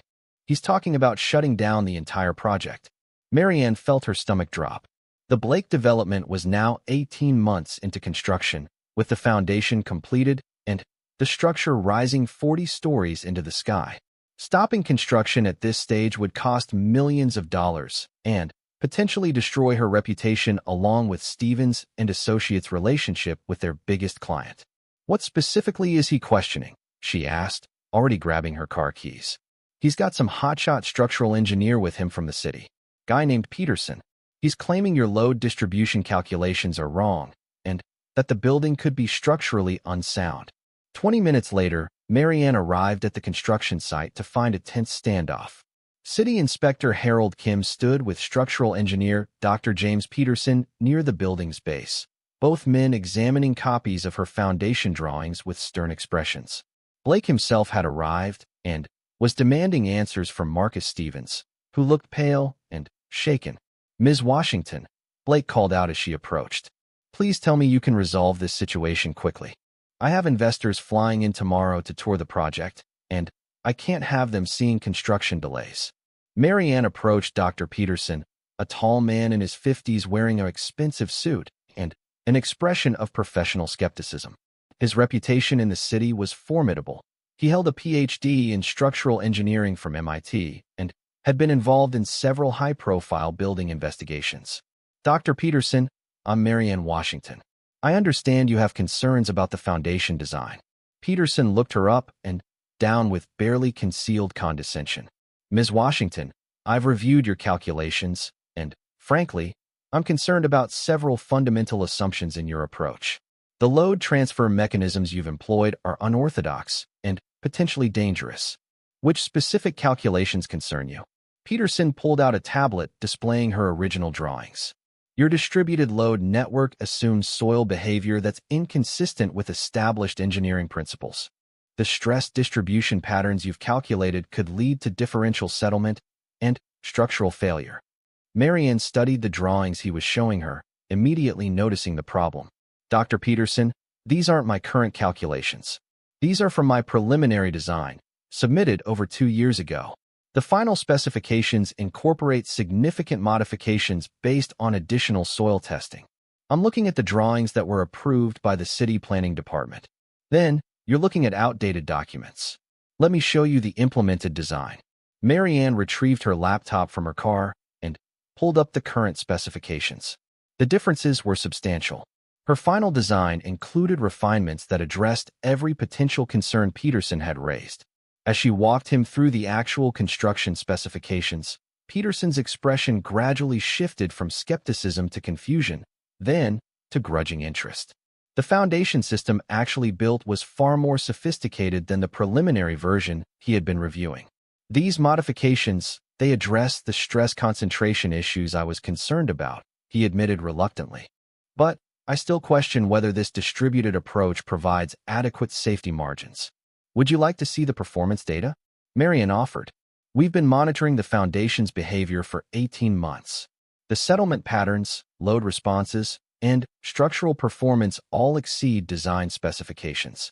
He's talking about shutting down the entire project. Marianne felt her stomach drop. The Blake development was now 18 months into construction, with the foundation completed and the structure rising 40 stories into the sky. Stopping construction at this stage would cost millions of dollars and potentially destroy her reputation along with Stevens and Associates' relationship with their biggest client. What specifically is he questioning? She asked, already grabbing her car keys. He's got some hotshot structural engineer with him from the city. Guy named Peterson. He's claiming your load distribution calculations are wrong and that the building could be structurally unsound. 20 minutes later, Marianne arrived at the construction site to find a tense standoff. City Inspector Harold Kim stood with structural engineer Dr. James Peterson near the building's base, both men examining copies of her foundation drawings with stern expressions. Blake himself had arrived and was demanding answers from Marcus Stevens, who looked pale and shaken. Ms. Washington, Blake called out as she approached. Please tell me you can resolve this situation quickly. I have investors flying in tomorrow to tour the project, and I can't have them seeing construction delays. Marianne approached Dr. Peterson, a tall man in his 50s wearing an expensive suit, and an expression of professional skepticism. His reputation in the city was formidable. He held a PhD in structural engineering from MIT and had been involved in several high-profile building investigations. Dr. Peterson, I'm Marianne Washington. I understand you have concerns about the foundation design. Peterson looked her up and down with barely concealed condescension. Ms. Washington, I've reviewed your calculations, and, frankly, I'm concerned about several fundamental assumptions in your approach. The load transfer mechanisms you've employed are unorthodox and potentially dangerous. Which specific calculations concern you? Peterson pulled out a tablet displaying her original drawings. Your distributed load network assumes soil behavior that's inconsistent with established engineering principles. The stress distribution patterns you've calculated could lead to differential settlement and structural failure. Marianne studied the drawings he was showing her, immediately noticing the problem. Dr. Peterson, these aren't my current calculations. These are from my preliminary design, submitted over 2 years ago. The final specifications incorporate significant modifications based on additional soil testing. I'm looking at the drawings that were approved by the city planning department. Then, you're looking at outdated documents. Let me show you the implemented design. Marianne retrieved her laptop from her car and pulled up the current specifications. The differences were substantial. Her final design included refinements that addressed every potential concern Peterson had raised. As she walked him through the actual construction specifications, Peterson's expression gradually shifted from skepticism to confusion, then to grudging interest. The foundation system actually built was far more sophisticated than the preliminary version he had been reviewing. These modifications, they addressed the stress concentration issues I was concerned about, he admitted reluctantly. But I still question whether this distributed approach provides adequate safety margins. Would you like to see the performance data? Marianne offered. We've been monitoring the foundation's behavior for 18 months. The settlement patterns, load responses, and structural performance all exceed design specifications.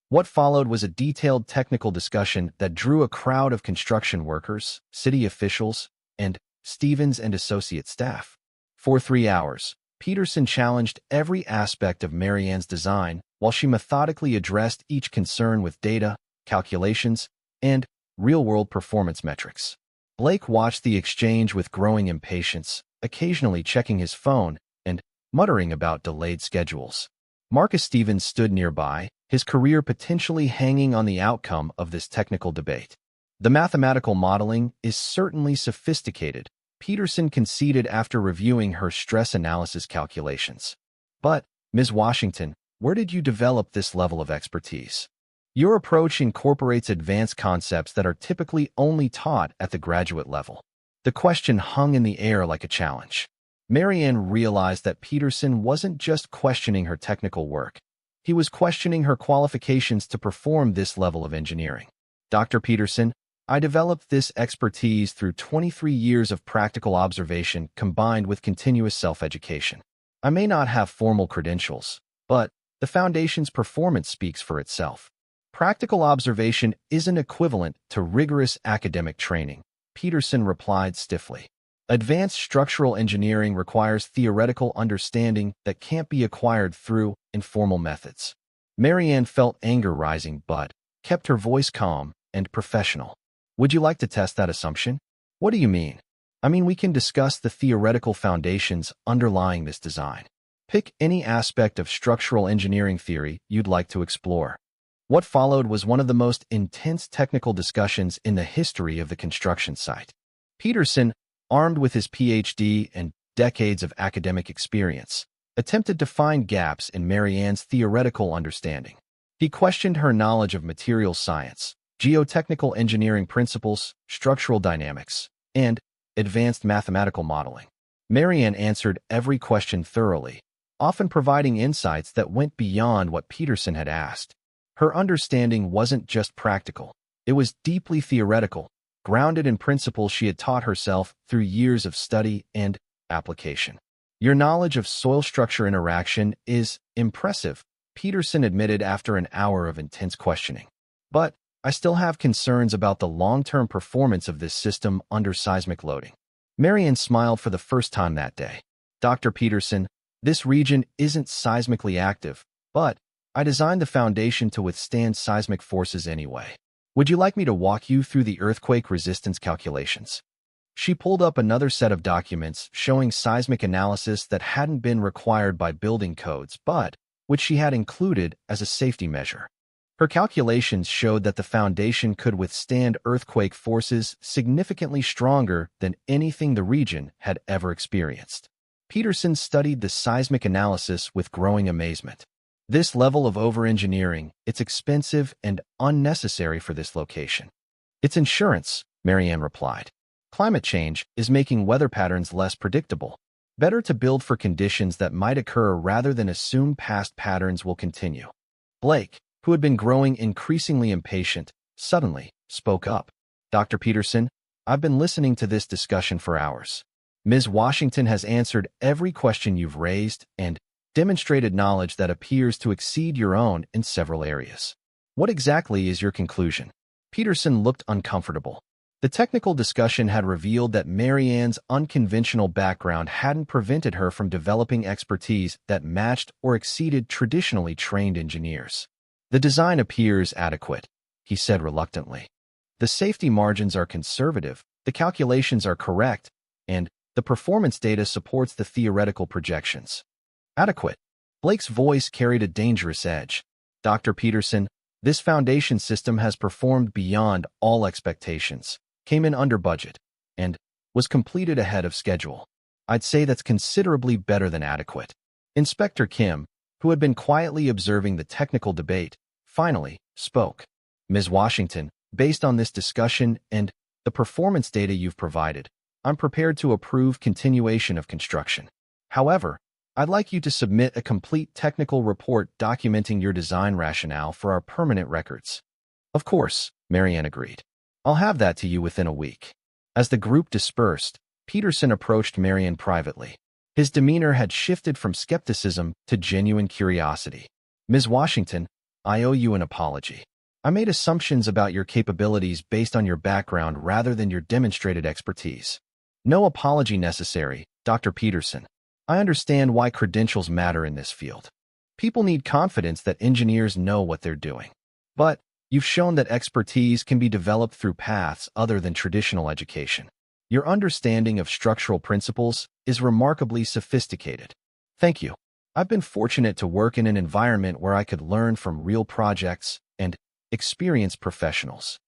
What followed was a detailed technical discussion that drew a crowd of construction workers, city officials, and Stevens and Associate staff. For 3 hours, Peterson challenged every aspect of Marianne's design while she methodically addressed each concern with data, calculations, and real-world performance metrics. Blake watched the exchange with growing impatience, occasionally checking his phone and muttering about delayed schedules. Marcus Stevens stood nearby, his career potentially hanging on the outcome of this technical debate. The mathematical modeling is certainly sophisticated, Peterson conceded after reviewing her stress analysis calculations. But, Ms. Washington, where did you develop this level of expertise? Your approach incorporates advanced concepts that are typically only taught at the graduate level. The question hung in the air like a challenge. Marianne realized that Peterson wasn't just questioning her technical work. He was questioning her qualifications to perform this level of engineering. Dr. Peterson, I developed this expertise through 23 years of practical observation combined with continuous self-education. I may not have formal credentials, but the foundation's performance speaks for itself. Practical observation isn't equivalent to rigorous academic training, Peterson replied stiffly. Advanced structural engineering requires theoretical understanding that can't be acquired through informal methods. Marianne felt anger rising but kept her voice calm and professional. Would you like to test that assumption? What do you mean? I mean, we can discuss the theoretical foundations underlying this design. Pick any aspect of structural engineering theory you'd like to explore. What followed was one of the most intense technical discussions in the history of the construction site. Peterson, armed with his PhD and decades of academic experience, attempted to find gaps in Marianne's theoretical understanding. He questioned her knowledge of materials science, geotechnical engineering principles, structural dynamics, and advanced mathematical modeling. Marianne answered every question thoroughly, often providing insights that went beyond what Peterson had asked. Her understanding wasn't just practical, it was deeply theoretical, grounded in principles she had taught herself through years of study and application. Your knowledge of soil structure interaction is impressive, Peterson admitted after an hour of intense questioning. But I still have concerns about the long-term performance of this system under seismic loading. Marianne smiled for the first time that day. Dr. Peterson, this region isn't seismically active, but I designed the foundation to withstand seismic forces anyway. Would you like me to walk you through the earthquake resistance calculations? She pulled up another set of documents showing seismic analysis that hadn't been required by building codes, but which she had included as a safety measure. Her calculations showed that the foundation could withstand earthquake forces significantly stronger than anything the region had ever experienced. Peterson studied the seismic analysis with growing amazement. This level of over-engineering, it's expensive and unnecessary for this location. It's insurance, Marianne replied. Climate change is making weather patterns less predictable. Better to build for conditions that might occur rather than assume past patterns will continue. Blake, who had been growing increasingly impatient, suddenly spoke up. Dr. Peterson, I've been listening to this discussion for hours. Ms. Washington has answered every question you've raised and demonstrated knowledge that appears to exceed your own in several areas. What exactly is your conclusion? Peterson looked uncomfortable. The technical discussion had revealed that Marianne's unconventional background hadn't prevented her from developing expertise that matched or exceeded traditionally trained engineers. The design appears adequate, he said reluctantly. The safety margins are conservative, the calculations are correct, and the performance data supports the theoretical projections. Adequate. Blake's voice carried a dangerous edge. Dr. Peterson, this foundation system has performed beyond all expectations, came in under budget, and was completed ahead of schedule. I'd say that's considerably better than adequate. Inspector Kim, who had been quietly observing the technical debate, finally spoke. Ms. Washington, based on this discussion and the performance data you've provided, I'm prepared to approve continuation of construction. However, I'd like you to submit a complete technical report documenting your design rationale for our permanent records. Of course, Marianne agreed. I'll have that to you within a week. As the group dispersed, Peterson approached Marianne privately. His demeanor had shifted from skepticism to genuine curiosity. Ms. Washington, I owe you an apology. I made assumptions about your capabilities based on your background rather than your demonstrated expertise. No apology necessary, Dr. Peterson. I understand why credentials matter in this field. People need confidence that engineers know what they're doing. But you've shown that expertise can be developed through paths other than traditional education. Your understanding of structural principles is remarkably sophisticated. Thank you. I've been fortunate to work in an environment where I could learn from real projects and experienced professionals.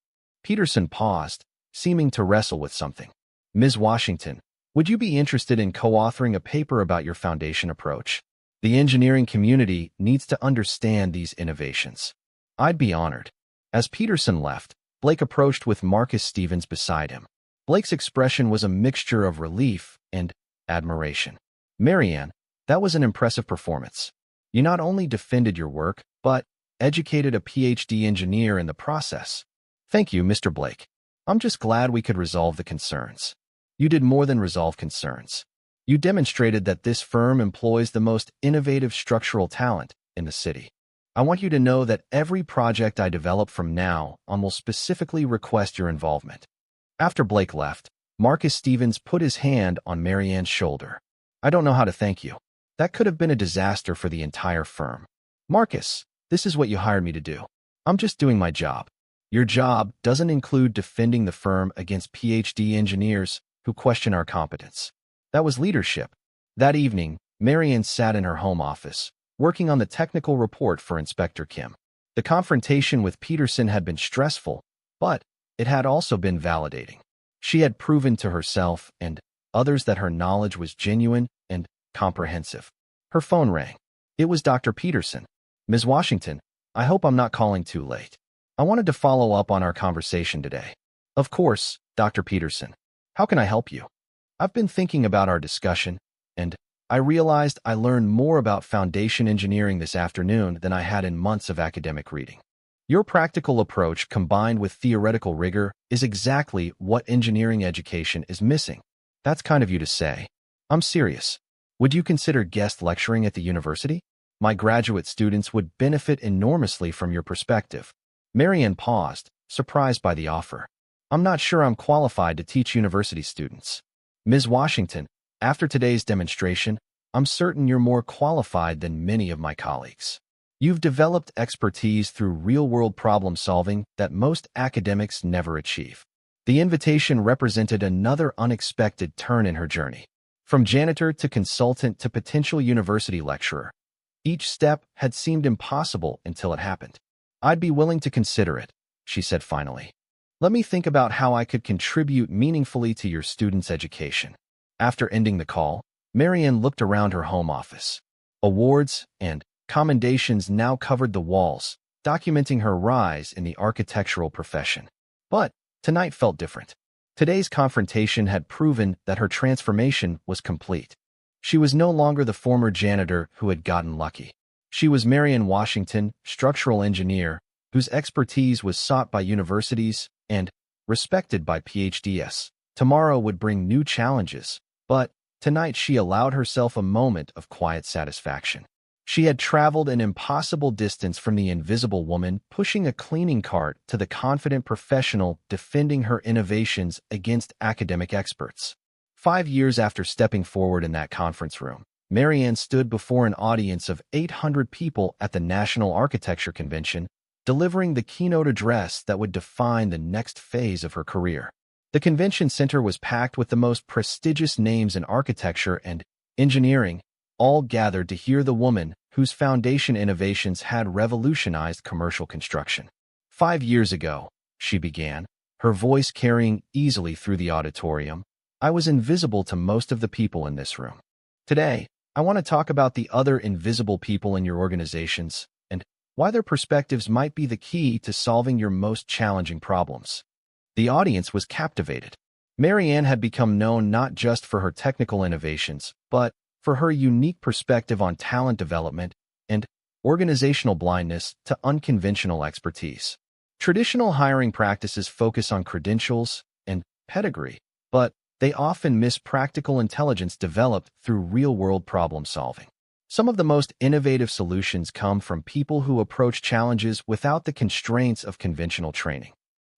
Peterson paused, seeming to wrestle with something. Ms. Washington, would you be interested in co-authoring a paper about your foundation approach? The engineering community needs to understand these innovations. I'd be honored. As Peterson left, Blake approached with Marcus Stevens beside him. Blake's expression was a mixture of relief and admiration. Marianne, that was an impressive performance. You not only defended your work, but educated a PhD engineer in the process. Thank you, Mr. Blake. I'm just glad we could resolve the concerns. You did more than resolve concerns. You demonstrated that this firm employs the most innovative structural talent in the city. I want you to know that every project I develop from now on will specifically request your involvement. After Blake left, Marcus Stevens put his hand on Marianne's shoulder. I don't know how to thank you. That could have been a disaster for the entire firm. Marcus, this is what you hired me to do. I'm just doing my job. Your job doesn't include defending the firm against PhD engineers who question our competence. That was leadership. That evening, Marianne sat in her home office, working on the technical report for Inspector Kim. The confrontation with Peterson had been stressful, but it had also been validating. She had proven to herself and others that her knowledge was genuine and comprehensive. Her phone rang. It was Dr. Peterson. Ms. Washington, I hope I'm not calling too late. I wanted to follow up on our conversation today. Of course, Dr. Peterson. How can I help you? I've been thinking about our discussion, and I realized I learned more about foundation engineering this afternoon than I had in months of academic reading. Your practical approach combined with theoretical rigor is exactly what engineering education is missing. That's kind of you to say. I'm serious. Would you consider guest lecturing at the university? My graduate students would benefit enormously from your perspective. Marianne paused, surprised by the offer. I'm not sure I'm qualified to teach university students. Ms. Washington, after today's demonstration, I'm certain you're more qualified than many of my colleagues. You've developed expertise through real-world problem solving that most academics never achieve. The invitation represented another unexpected turn in her journey. From janitor to consultant to potential university lecturer, each step had seemed impossible until it happened. I'd be willing to consider it, she said finally. Let me think about how I could contribute meaningfully to your students' education. After ending the call, Marianne looked around her home office. Awards and commendations now covered the walls, documenting her rise in the architectural profession. But tonight felt different. Today's confrontation had proven that her transformation was complete. She was no longer the former janitor who had gotten lucky. She was Marianne Washington, structural engineer, whose expertise was sought by universities and respected by PhDs. Tomorrow would bring new challenges, but tonight she allowed herself a moment of quiet satisfaction. She had traveled an impossible distance from the invisible woman pushing a cleaning cart to the confident professional defending her innovations against academic experts. 5 years after stepping forward in that conference room, Marianne stood before an audience of 800 people at the National Architecture Convention, delivering the keynote address that would define the next phase of her career. The convention center was packed with the most prestigious names in architecture and engineering, all gathered to hear the woman whose foundation innovations had revolutionized commercial construction. 5 years ago, she began, her voice carrying easily through the auditorium, I was invisible to most of the people in this room. Today, I want to talk about the other invisible people in your organizations and why their perspectives might be the key to solving your most challenging problems. The audience was captivated. Marianne had become known not just for her technical innovations, but for her unique perspective on talent development and organizational blindness to unconventional expertise. Traditional hiring practices focus on credentials and pedigree, but they often miss practical intelligence developed through real-world problem solving. Some of the most innovative solutions come from people who approach challenges without the constraints of conventional training.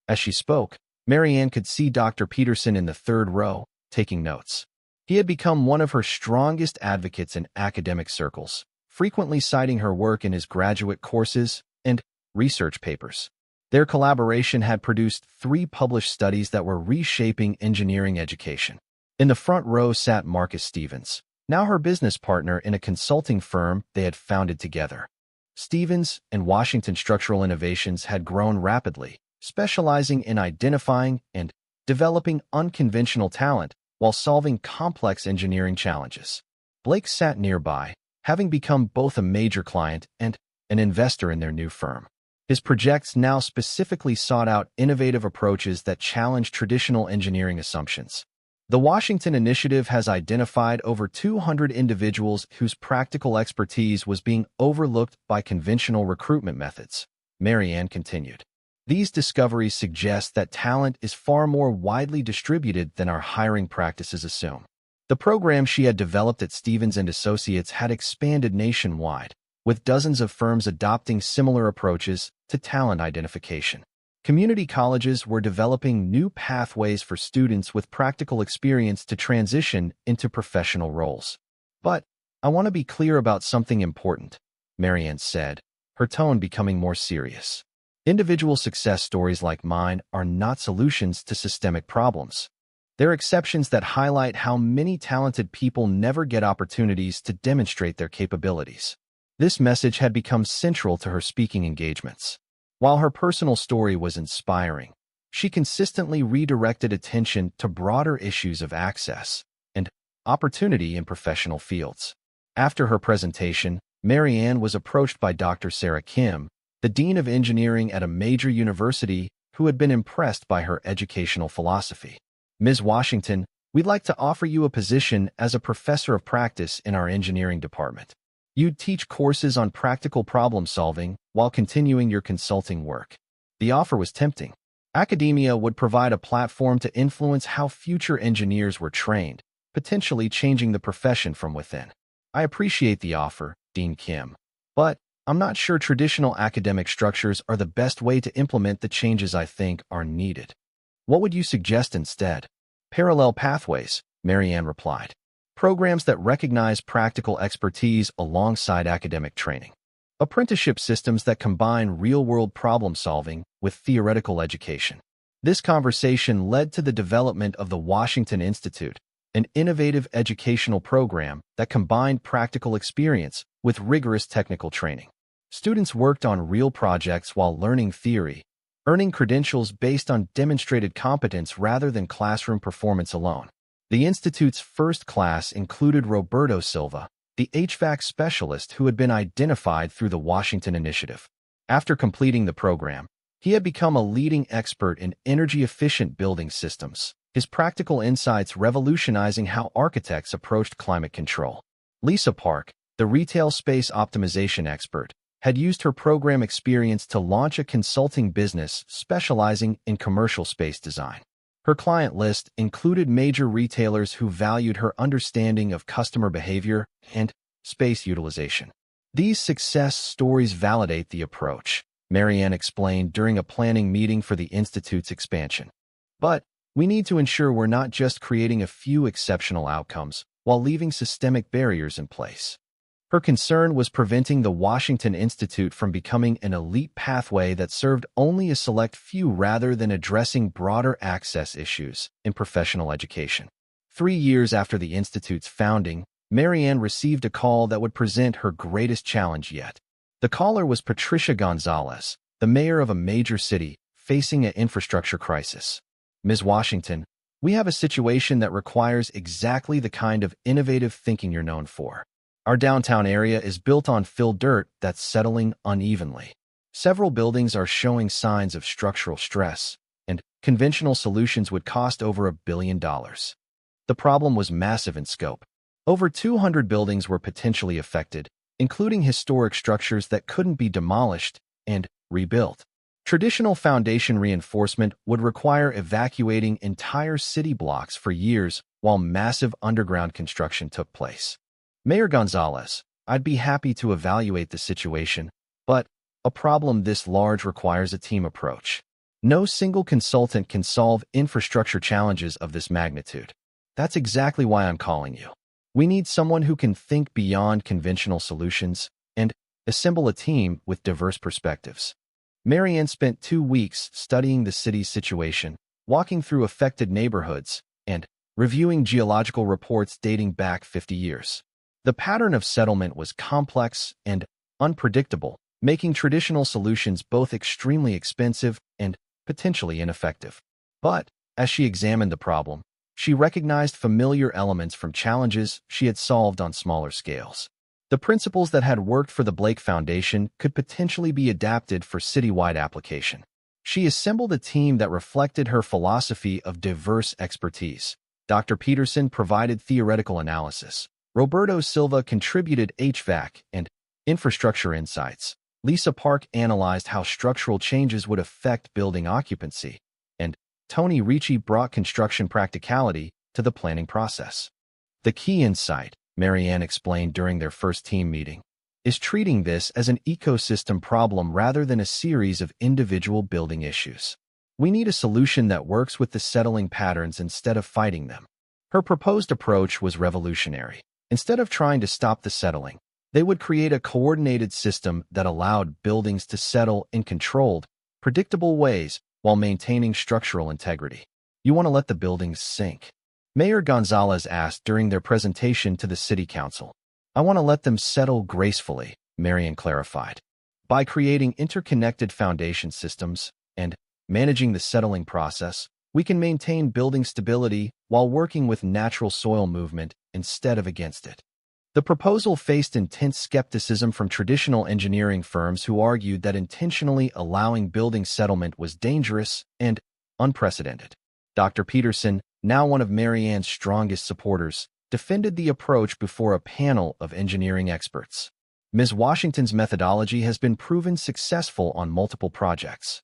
As she spoke, Marianne could see Dr. Peterson in the third row, taking notes. He had become one of her strongest advocates in academic circles, frequently citing her work in his graduate courses and research papers. Their collaboration had produced 3 published studies that were reshaping engineering education. In the front row sat Marcus Stevens, now her business partner in a consulting firm they had founded together. Stevens and Washington Structural Innovations had grown rapidly, specializing in identifying and developing unconventional talent while solving complex engineering challenges. Blake sat nearby, having become both a major client and an investor in their new firm. His projects now specifically sought out innovative approaches that challenge traditional engineering assumptions. The Washington Initiative has identified over 200 individuals whose practical expertise was being overlooked by conventional recruitment methods. Marianne continued. These discoveries suggest that talent is far more widely distributed than our hiring practices assume. The program she had developed at Stevens & Associates had expanded nationwide, with dozens of firms adopting similar approaches to talent identification. Community colleges were developing new pathways for students with practical experience to transition into professional roles. But I want to be clear about something important, Marianne said, her tone becoming more serious. Individual success stories like mine are not solutions to systemic problems. They're exceptions that highlight how many talented people never get opportunities to demonstrate their capabilities. This message had become central to her speaking engagements. While her personal story was inspiring, she consistently redirected attention to broader issues of access and opportunity in professional fields. After her presentation, Marianne was approached by Dr. Sarah Kim, the Dean of Engineering at a major university who had been impressed by her educational philosophy. Ms. Washington, we'd like to offer you a position as a professor of practice in our engineering department. You'd teach courses on practical problem solving while continuing your consulting work. The offer was tempting. Academia would provide a platform to influence how future engineers were trained, potentially changing the profession from within. I appreciate the offer, Dean Kim, but I'm not sure traditional academic structures are the best way to implement the changes I think are needed. What would you suggest instead? Parallel pathways, Marianne replied. Programs that recognize practical expertise alongside academic training. Apprenticeship systems that combine real-world problem-solving with theoretical education. This conversation led to the development of the Washington Institute, an innovative educational program that combined practical experience with rigorous technical training. Students worked on real projects while learning theory, earning credentials based on demonstrated competence rather than classroom performance alone. The Institute's first class included Roberto Silva, the HVAC specialist who had been identified through the Washington Initiative. After completing the program, he had become a leading expert in energy-efficient building systems, his practical insights revolutionizing how architects approached climate control. Lisa Park, the retail space optimization expert, had used her program experience to launch a consulting business specializing in commercial space design. Her client list included major retailers who valued her understanding of customer behavior and space utilization. These success stories validate the approach, Marianne explained during a planning meeting for the Institute's expansion. But we need to ensure we're not just creating a few exceptional outcomes while leaving systemic barriers in place. Her concern was preventing the Washington Institute from becoming an elite pathway that served only a select few rather than addressing broader access issues in professional education. 3 years after the Institute's founding, Marianne received a call that would present her greatest challenge yet. The caller was Patricia Gonzalez, the mayor of a major city facing an infrastructure crisis. Ms. Washington, we have a situation that requires exactly the kind of innovative thinking you're known for. Our downtown area is built on filled dirt that's settling unevenly. Several buildings are showing signs of structural stress, and conventional solutions would cost over $1 billion. The problem was massive in scope. Over 200 buildings were potentially affected, including historic structures that couldn't be demolished and rebuilt. Traditional foundation reinforcement would require evacuating entire city blocks for years while massive underground construction took place. Mayor Gonzalez, I'd be happy to evaluate the situation, but a problem this large requires a team approach. No single consultant can solve infrastructure challenges of this magnitude. That's exactly why I'm calling you. We need someone who can think beyond conventional solutions and assemble a team with diverse perspectives. Marianne spent 2 weeks studying the city's situation, walking through affected neighborhoods, and reviewing geological reports dating back 50 years. The pattern of settlement was complex and unpredictable, making traditional solutions both extremely expensive and potentially ineffective. But, as she examined the problem, she recognized familiar elements from challenges she had solved on smaller scales. The principles that had worked for the Blake Foundation could potentially be adapted for citywide application. She assembled a team that reflected her philosophy of diverse expertise. Dr. Peterson provided theoretical analysis. Roberto Silva contributed HVAC and infrastructure insights. Lisa Park analyzed how structural changes would affect building occupancy, and Tony Ricci brought construction practicality to the planning process. The key insight, Marianne explained during their first team meeting, is treating this as an ecosystem problem rather than a series of individual building issues. We need a solution that works with the settling patterns instead of fighting them. Her proposed approach was revolutionary. Instead of trying to stop the settling, they would create a coordinated system that allowed buildings to settle in controlled, predictable ways while maintaining structural integrity. You want to let the buildings sink? Mayor Gonzalez asked during their presentation to the city council. I want to let them settle gracefully, Marianne clarified. By creating interconnected foundation systems and managing the settling process, we can maintain building stability while working with natural soil movement instead of against it. The proposal faced intense skepticism from traditional engineering firms who argued that intentionally allowing building settlement was dangerous and unprecedented. Dr. Peterson, now one of Marianne's strongest supporters, defended the approach before a panel of engineering experts. Ms. Washington's methodology has been proven successful on multiple projects.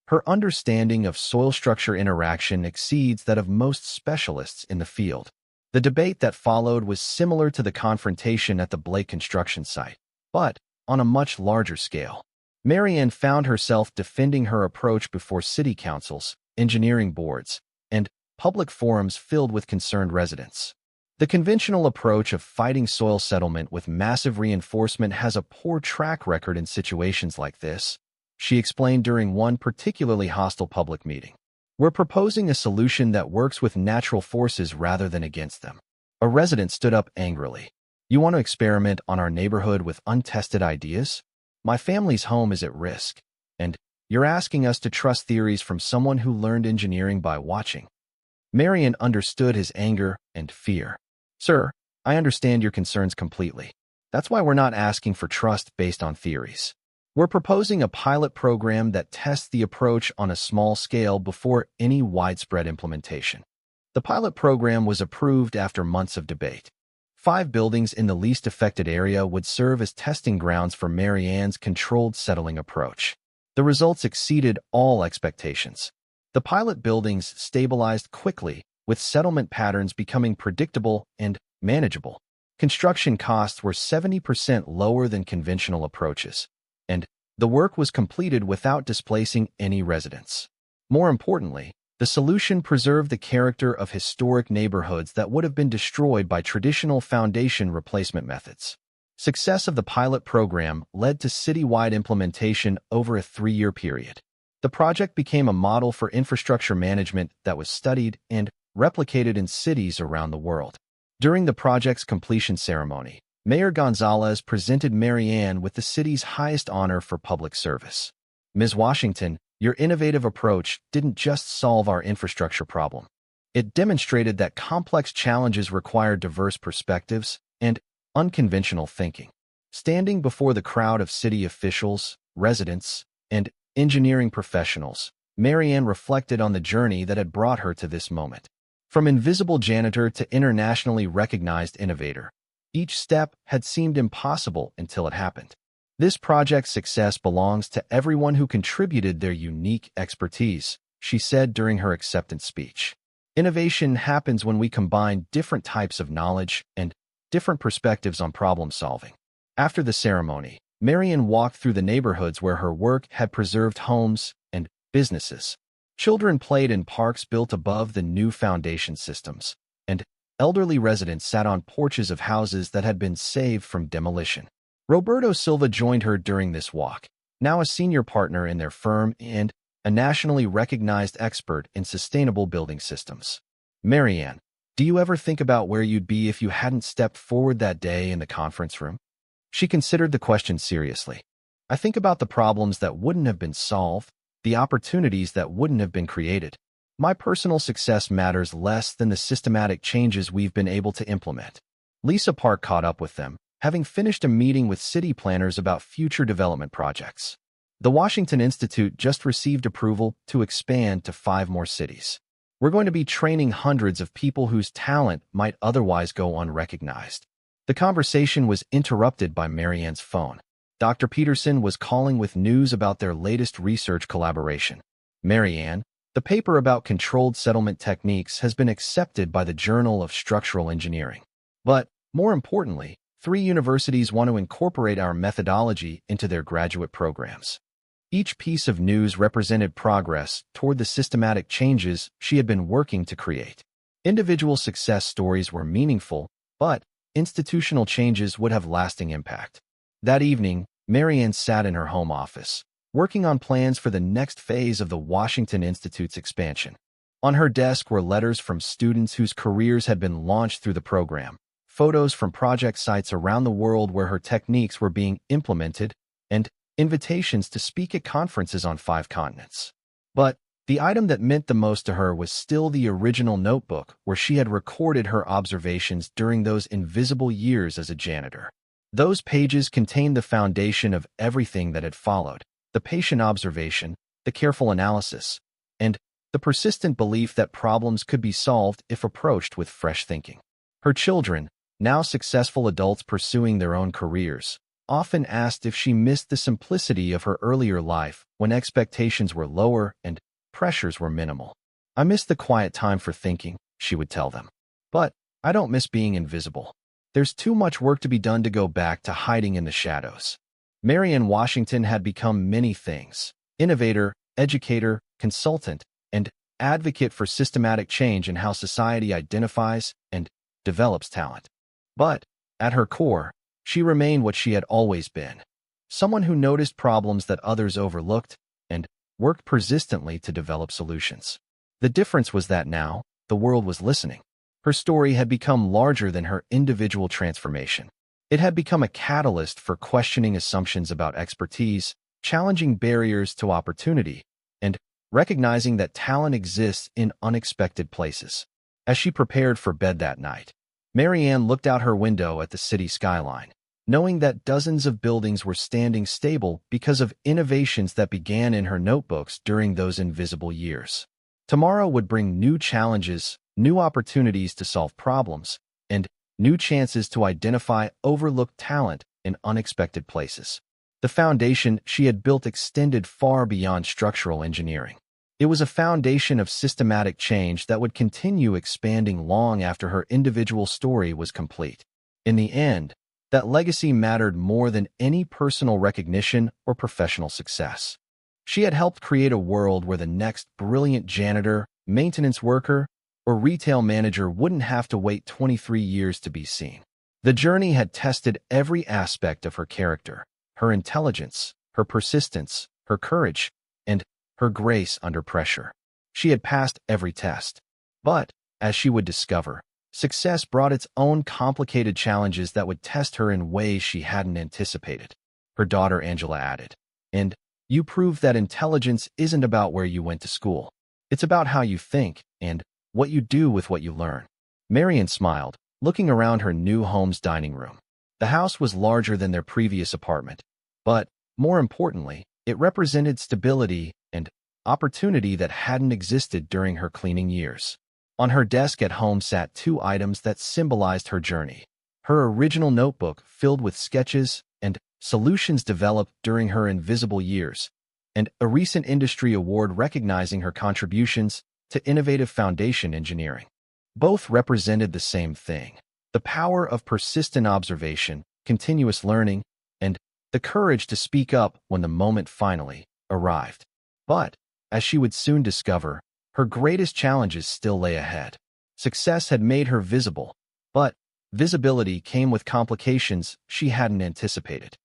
Her understanding of soil structure interaction exceeds that of most specialists in the field. The debate that followed was similar to the confrontation at the Blake construction site, but on a much larger scale. Marianne found herself defending her approach before city councils, engineering boards, and public forums filled with concerned residents. The conventional approach of fighting soil settlement with massive reinforcement has a poor track record in situations like this, she explained during one particularly hostile public meeting. We're proposing a solution that works with natural forces rather than against them. A resident stood up angrily. You want to experiment on our neighborhood with untested ideas? My family's home is at risk, and you're asking us to trust theories from someone who learned engineering by watching. Marian understood his anger and fear. Sir, I understand your concerns completely. That's why we're not asking for trust based on theories. We're proposing a pilot program that tests the approach on a small scale before any widespread implementation. The pilot program was approved after months of debate. 5 buildings in the least affected area would serve as testing grounds for Marianne's controlled settling approach. The results exceeded all expectations. The pilot buildings stabilized quickly, with settlement patterns becoming predictable and manageable. Construction costs were 70% lower than conventional approaches, and the work was completed without displacing any residents. More importantly, the solution preserved the character of historic neighborhoods that would have been destroyed by traditional foundation replacement methods. Success of the pilot program led to citywide implementation over a 3-year period. The project became a model for infrastructure management that was studied and replicated in cities around the world. During the project's completion ceremony, Mayor Gonzalez presented Marianne with the city's highest honor for public service. Ms. Washington, your innovative approach didn't just solve our infrastructure problem. It demonstrated that complex challenges require diverse perspectives and unconventional thinking. Standing before the crowd of city officials, residents, and engineering professionals, Marianne reflected on the journey that had brought her to this moment. From invisible janitor to internationally recognized innovator, each step had seemed impossible until it happened. This project's success belongs to everyone who contributed their unique expertise, she said during her acceptance speech. Innovation happens when we combine different types of knowledge and different perspectives on problem solving. After the ceremony, Marian walked through the neighborhoods where her work had preserved homes and businesses. Children played in parks built above the new foundation systems, and elderly residents sat on porches of houses that had been saved from demolition. Roberto Silva joined her during this walk, now a senior partner in their firm and a nationally recognized expert in sustainable building systems. Marianne, do you ever think about where you'd be if you hadn't stepped forward that day in the conference room? She considered the question seriously. I think about the problems that wouldn't have been solved, the opportunities that wouldn't have been created. My personal success matters less than the systematic changes we've been able to implement. Lisa Park caught up with them, having finished a meeting with city planners about future development projects. The Washington Institute just received approval to expand to 5 more cities. We're going to be training hundreds of people whose talent might otherwise go unrecognized. The conversation was interrupted by Marianne's phone. Dr. Peterson was calling with news about their latest research collaboration. Marianne, the paper about controlled settlement techniques has been accepted by the Journal of Structural Engineering. But, more importantly, 3 universities want to incorporate our methodology into their graduate programs. Each piece of news represented progress toward the systematic changes she had been working to create. Individual success stories were meaningful, but institutional changes would have lasting impact. That evening, Marianne sat in her home office, working on plans for the next phase of the Washington Institute's expansion. On her desk were letters from students whose careers had been launched through the program, photos from project sites around the world where her techniques were being implemented, and invitations to speak at conferences on 5 continents. But the item that meant the most to her was still the original notebook where she had recorded her observations during those invisible years as a janitor. Those pages contained the foundation of everything that had followed: the patient observation, the careful analysis, and the persistent belief that problems could be solved if approached with fresh thinking. Her children, now successful adults pursuing their own careers, often asked if she missed the simplicity of her earlier life when expectations were lower and pressures were minimal. I miss the quiet time for thinking, she would tell them. But I don't miss being invisible. There's too much work to be done to go back to hiding in the shadows. Marianne Washington had become many things: innovator, educator, consultant, and advocate for systematic change in how society identifies and develops talent. But, at her core, she remained what she had always been. Someone who noticed problems that others overlooked and worked persistently to develop solutions. The difference was that now, the world was listening. Her story had become larger than her individual transformation. It had become a catalyst for questioning assumptions about expertise, challenging barriers to opportunity, and recognizing that talent exists in unexpected places. As she prepared for bed that night, Marianne looked out her window at the city skyline, knowing that dozens of buildings were standing stable because of innovations that began in her notebooks during those invisible years. Tomorrow would bring new challenges, new opportunities to solve problems, and new chances to identify overlooked talent in unexpected places. The foundation she had built extended far beyond structural engineering. It was a foundation of systematic change that would continue expanding long after her individual story was complete. In the end, that legacy mattered more than any personal recognition or professional success. She had helped create a world where the next brilliant janitor, maintenance worker, or retail manager wouldn't have to wait 23 years to be seen. The journey had tested every aspect of her character, her intelligence, her persistence, her courage, and her grace under pressure. She had passed every test. But, as she would discover, success brought its own complicated challenges that would test her in ways she hadn't anticipated. Her daughter Angela added, "And you proved that intelligence isn't about where you went to school. It's about how you think and what you do with what you learn." Marianne smiled, looking around her new home's dining room. The house was larger than their previous apartment, but, more importantly, it represented stability and opportunity that hadn't existed during her cleaning years. On her desk at home sat two items that symbolized her journey: her original notebook filled with sketches and solutions developed during her invisible years, and a recent industry award recognizing her contributions to innovative foundation engineering. Both represented the same thing: the power of persistent observation, continuous learning, and the courage to speak up when the moment finally arrived. But, as she would soon discover, her greatest challenges still lay ahead. Success had made her visible, but visibility came with complications she hadn't anticipated.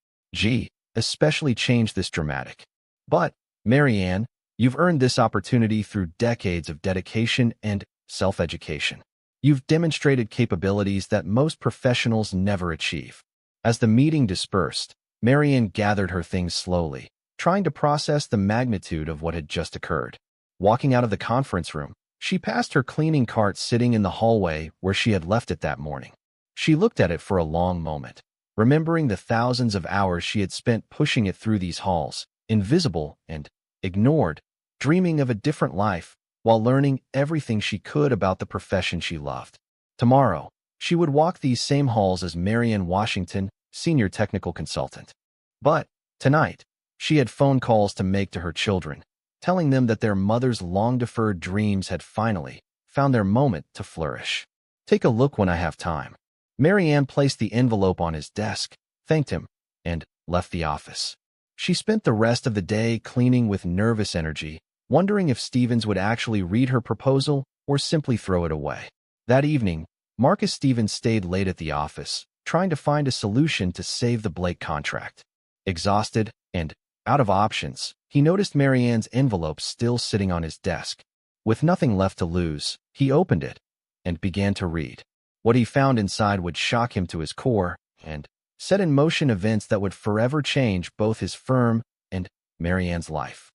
Especially changed this dramatic. "But, Marianne, you've earned this opportunity through decades of dedication and self-education. You've demonstrated capabilities that most professionals never achieve." As the meeting dispersed, Marianne gathered her things slowly, trying to process the magnitude of what had just occurred. Walking out of the conference room, she passed her cleaning cart sitting in the hallway where she had left it that morning. She looked at it for a long moment, remembering the thousands of hours she had spent pushing it through these halls, invisible and ignored, dreaming of a different life, while learning everything she could about the profession she loved. Tomorrow, she would walk these same halls as Marianne Washington, senior technical consultant. But, tonight, she had phone calls to make to her children, telling them that their mother's long-deferred dreams had finally found their moment to flourish. "Take a look when I have time." Marianne placed the envelope on his desk, thanked him, and left the office. She spent the rest of the day cleaning with nervous energy, wondering if Stevens would actually read her proposal or simply throw it away. That evening, Marcus Stevens stayed late at the office, trying to find a solution to save the Blake contract. Exhausted and out of options, he noticed Marianne's envelope still sitting on his desk. With nothing left to lose, he opened it and began to read. What he found inside would shock him to his core and set in motion events that would forever change both his firm and Marianne's life.